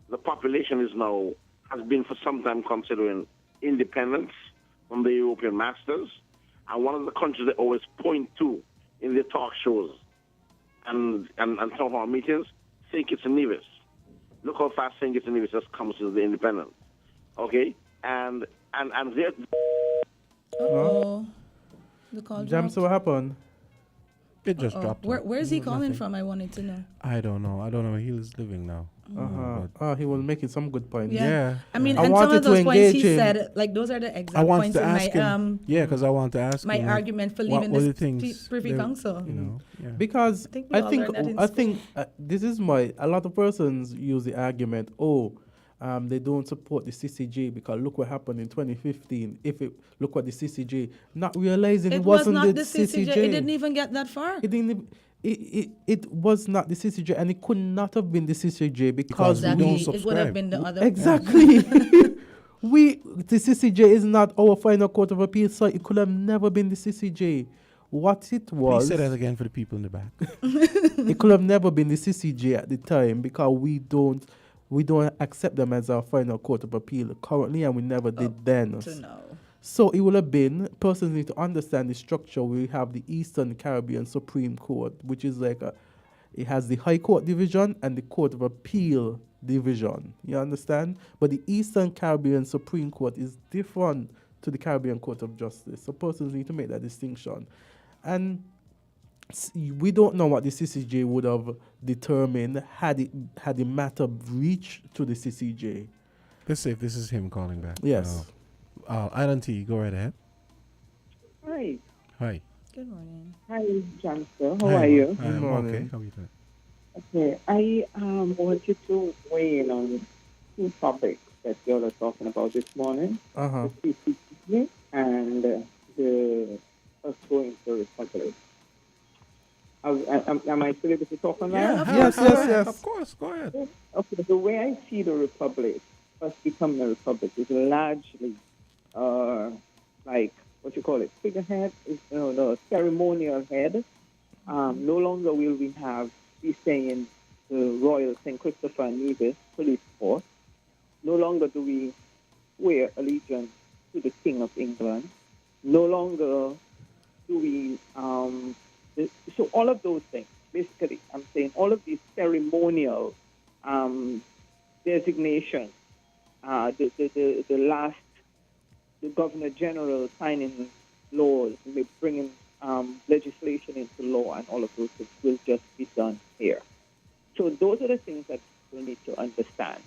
the population has been for some time considering independence from the European masters. And one of the countries they always point to in their talk shows and town hall meetings, St. Kitts and Nevis. Look how fast St. Kitts and Nevis has come since the independence. Okay? And there. Oh. The call Jam, so what happened? It just Uh-oh. dropped. Where is he calling Nothing. from? I wanted to know. I don't know. He's living now. He was making some good points. Yeah. I mean, I and some wanted of to those points engage he him. said, like those are the exact I wanted points to in ask my him. Yeah, because I want to ask my him. argument for what leaving were the this things Privy they- Council. You know, yeah. Because think we all learned that in I think this is a lot of persons use the argument, they don't support the CCJ because look what happened in 2015. Look what the CCJ, not realizing it was wasn't not the CCJ. It didn't even get that far. It was not the CCJ, and it could not have been the CCJ because Exactly. we It would have subscribe. been the other. Exactly. The CCJ is not our final court of appeal, so it could have never been the CCJ. What it was. Please say that again for the people in the back. It could have never been the CCJ at the time because we don't accept them as our final court of appeal currently, and we never did then. To know. So it would have been, persons need to understand the structure. We have the Eastern Caribbean Supreme Court, which is it has the High Court Division and the Court of Appeal Division. You understand? But the Eastern Caribbean Supreme Court is different to the Caribbean Court of Justice. So persons need to make that distinction. And we don't know what the CCJ would have determined had the matter reached to the CCJ. Let's see if this is him calling back. Yes. Island T, go right ahead. Hi. Hi. Good morning. Hi, Johnston. How Hi, are you? I'm okay. How are you doing? Okay. I wanted to weigh in on two topics that you all are talking about this morning. Uh-huh. The CCTV and the us going to Republic. Am I still able to talk on that? Yes. Of course, go ahead. Okay, the way I see the Republic, us becoming a Republic, is largely like, what you call it, figurehead, no, ceremonial head. No longer will we be saying the Royal St. Christopher and Nevis Police Force. No longer do we swear allegiance to the King of England. No longer do we, so all of those things, basically, I'm saying all of these ceremonial designations, the Governor General signing laws, bringing legislation into law, and all of those things will just be done here. So those are the things that we need to understand.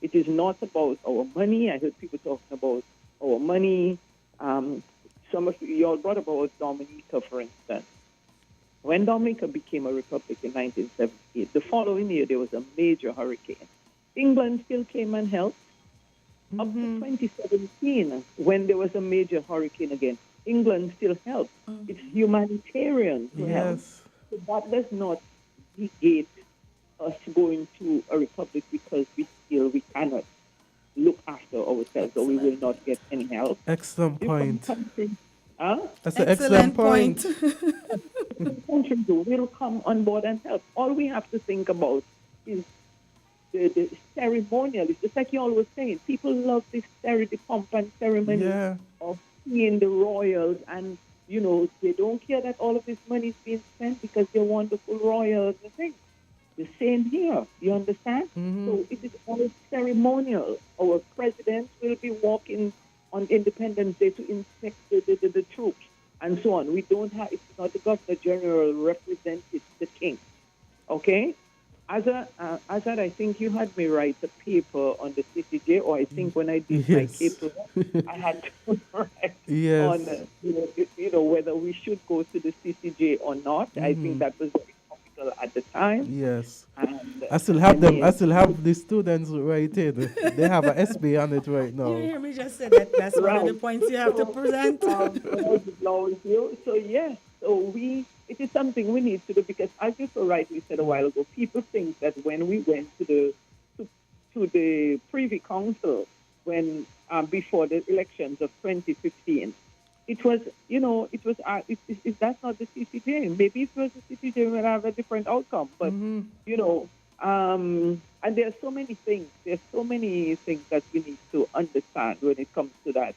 It is not about our money. I heard people talking about our money. Some of you all brought about Dominica, for instance. When Dominica became a republic in 1978, the following year there was a major hurricane. England still came and helped. Up to 2017, when there was a major hurricane again, England still helped. It's humanitarian to help. So that does not negate us going to a republic because we feel we cannot look after ourselves or we will not get any help. Excellent point. That's an excellent point. Countries will come on board and help. All we have to think about is the ceremonial. It's just like you always saying, people love the pomp and ceremony of seeing the royals, and they don't care that all of this money is being spent because they're wonderful royals and things. The same here, you understand? So it is all ceremonial. Our president will be walking on Independence Day to inspect the troops and so on. We don't have, it's not the Governor General represented the king, okay? Azard, I think you had me write a paper on the CCJ, or I think when I did my paper, I had to write on, whether we should go to the CCJ or not. I think that was very topical at the time. Yes. And, I still have them. I still have the students writing. They have an SB on it right now. You hear me just say that? That's one of the points you have to present. So yes, it is something we need to do, because as you so rightly said a while ago, people think that when we went to the Privy Council when before the elections of 2015, it was that's not the CCJ. Maybe if it was the CCJ, we would have a different outcome. But and there are so many things. There's so many things that we need to understand when it comes to that.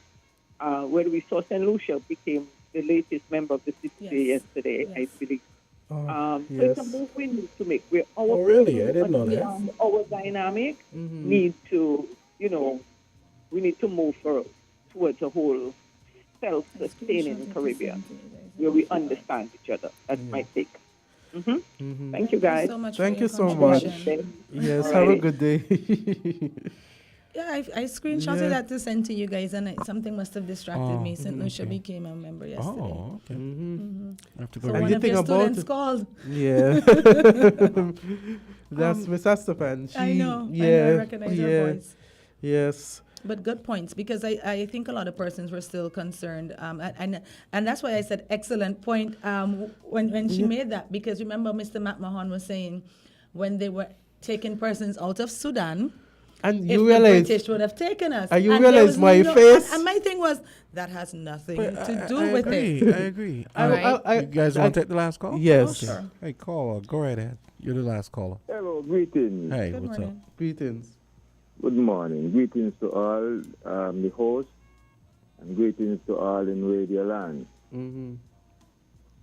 When we saw St. Lucia became the latest member of the CCJ yesterday, I believe. So it's a move we need to make. Really? I didn't know that. Our dynamic need to, we need to move towards a whole self-sustaining Caribbean where we understand each other. That might take. Thank you, guys. Thank you so much. Yes, have a good day. Yeah, I screenshotted that to send to you guys, and something must have distracted me. St. Lucia became a member yesterday. Oh, okay. I have to go. So one of your students called. Yeah. That's Miss Astapan. I know. I recognize her voice. Yes. But good points, because I think a lot of persons were still concerned, and that's why I said excellent point when she made that, because remember Mr. McMahon was saying when they were taking persons out of Sudan, and if you realize the British would have taken us, and you realize my face, and my thing was that has nothing to do with it. I agree. All right. You guys want to take the last call? Yes. Okay. Sure. Hey, caller, go right ahead. You're the last caller. Hello, greetings. Hey, what's up? Greetings. Good morning. Greetings to all the hosts, and greetings to all in Radio Land.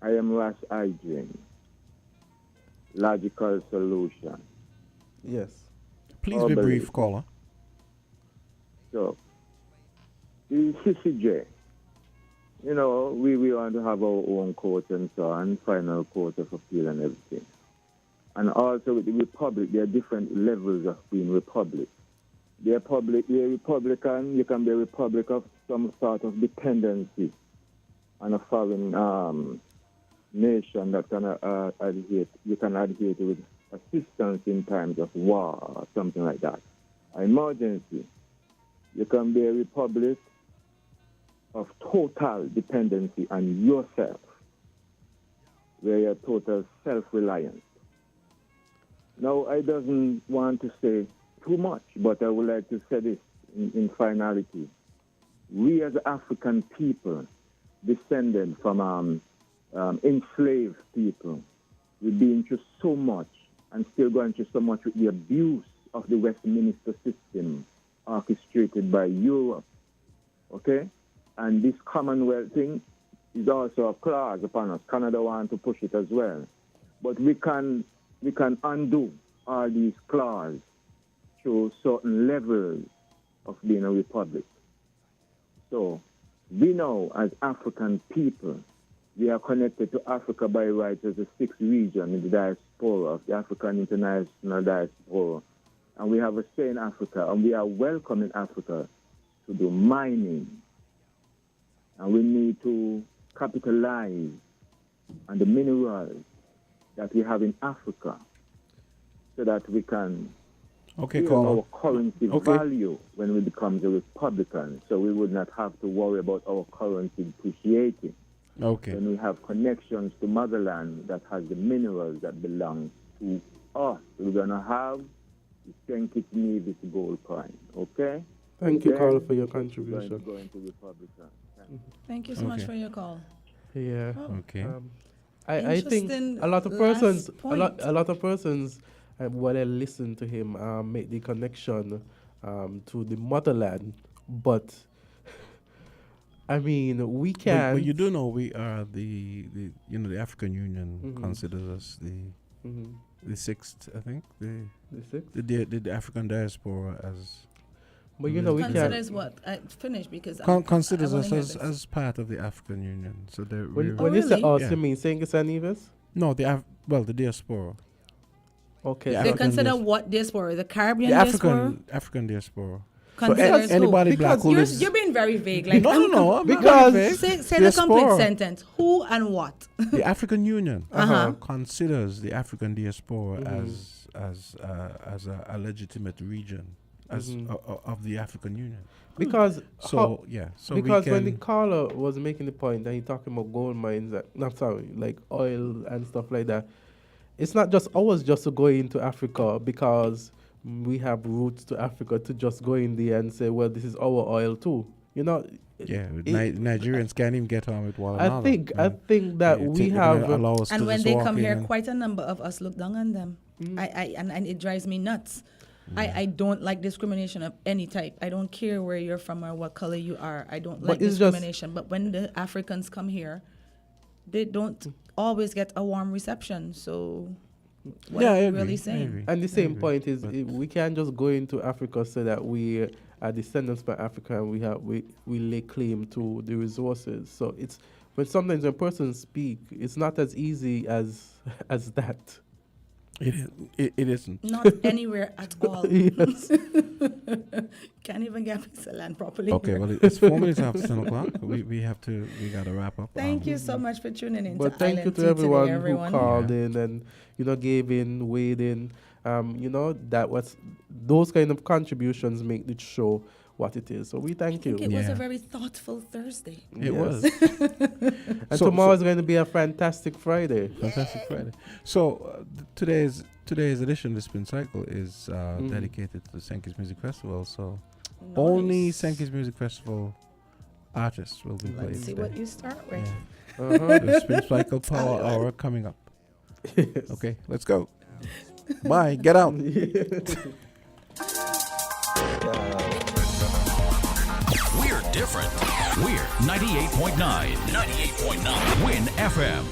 I am Rash Adrian. Logical solution. Yes. Please be brief, caller. So, the CCJ, we want to have our own court and so on, final court of appeal and everything. And also with the republic, there are different levels of being republic. You're Republican, you can be a republic of some sort of dependency on a foreign nation that can you can adhere to with assistance in times of war or something like that. Emergency. You can be a republic of total dependency on yourself, where you're total self-reliance. Now, I doesn't want to say too much, but I would like to say this in finality. We as African people, descended from enslaved people, we've been through so much and still going through so much with the abuse of the Westminster system orchestrated by Europe, okay? And this Commonwealth thing is also a clause upon us. Canada wants to push it as well. But we can undo all these clauses through certain levels of being a republic. So we know as African people, we are connected to Africa by rights as a sixth region in the diaspora of the African International Diaspora. And we have a say in Africa, and we are welcome in Africa to do mining. And we need to capitalize on the minerals that we have in Africa so that we can our currency value when we become a republican, so we would not have to worry about our currency depreciating. Okay. When we have connections to motherland that has the minerals that belong to us, we're going to have the St. Kitts Nevis gold coin, okay? Thank you, Carl, for your contribution. Going to Republican. Thank you so much for your call. Yeah. Okay. I think a lot of persons, when I listen to him, make the connection to the motherland, but I mean, we can. But you do know we are the African Union considers us the sixth, I think, the sixth, the African diaspora as. But we considers what? Finish because considers us as part of the African Union. So when you say us, you mean St. Kitts and Nevis? No, the diaspora. Okay. The They African consider diaspora. what diaspora? The Caribbean The diaspora? African diaspora. Considers anybody black who you're, lives. you're being very vague. Like No, I'm not because very vague. say the complete Diaspora. sentence. Who and what? The African Union Uh-huh. considers the African diaspora as a legitimate region of the African Union. Because so because when the caller was making the point and he talking about gold mines, like oil and stuff like that, it's not just ours just to go into Africa because we have roots to Africa to just go in there and say, well, this is our oil too. You know. Nigerians can't even get on with one I another. think that we have, and when they come here, quite a number of us look down on them. And it drives me nuts. I don't like discrimination of any type. I don't care where you're from or what color you are. I don't like discrimination. But when the Africans come here, they don't always get a warm reception. So what are you really saying? And the same point is we can't just go into Africa so that we are descendants by Africa and we lay claim to the resources. So it's sometimes when persons speak, it's not as easy as that. It isn't. Not anywhere at all. Yes. Can't even get a piece of land properly. Okay, well, it's 4 minutes after 10 o'clock. We got to wrap up. Thank you so much for tuning in. But thank you to everyone who called in and, gave in, weighed in. That was those kind of contributions make the show what it is. So we thank you. It was a very thoughtful Thursday. It was. And tomorrow is going to be a fantastic Friday. Fantastic Friday. So today's edition of the Spin Cycle is dedicated to the Sankey's Music Festival. So only Sankey's Music Festival artists will be played. Let's see what you start with. Yeah. The Spin Cycle Power Hour coming up. Okay, let's go. Bye. Get out. We're different. We're 98.9. 98.9. Win FM.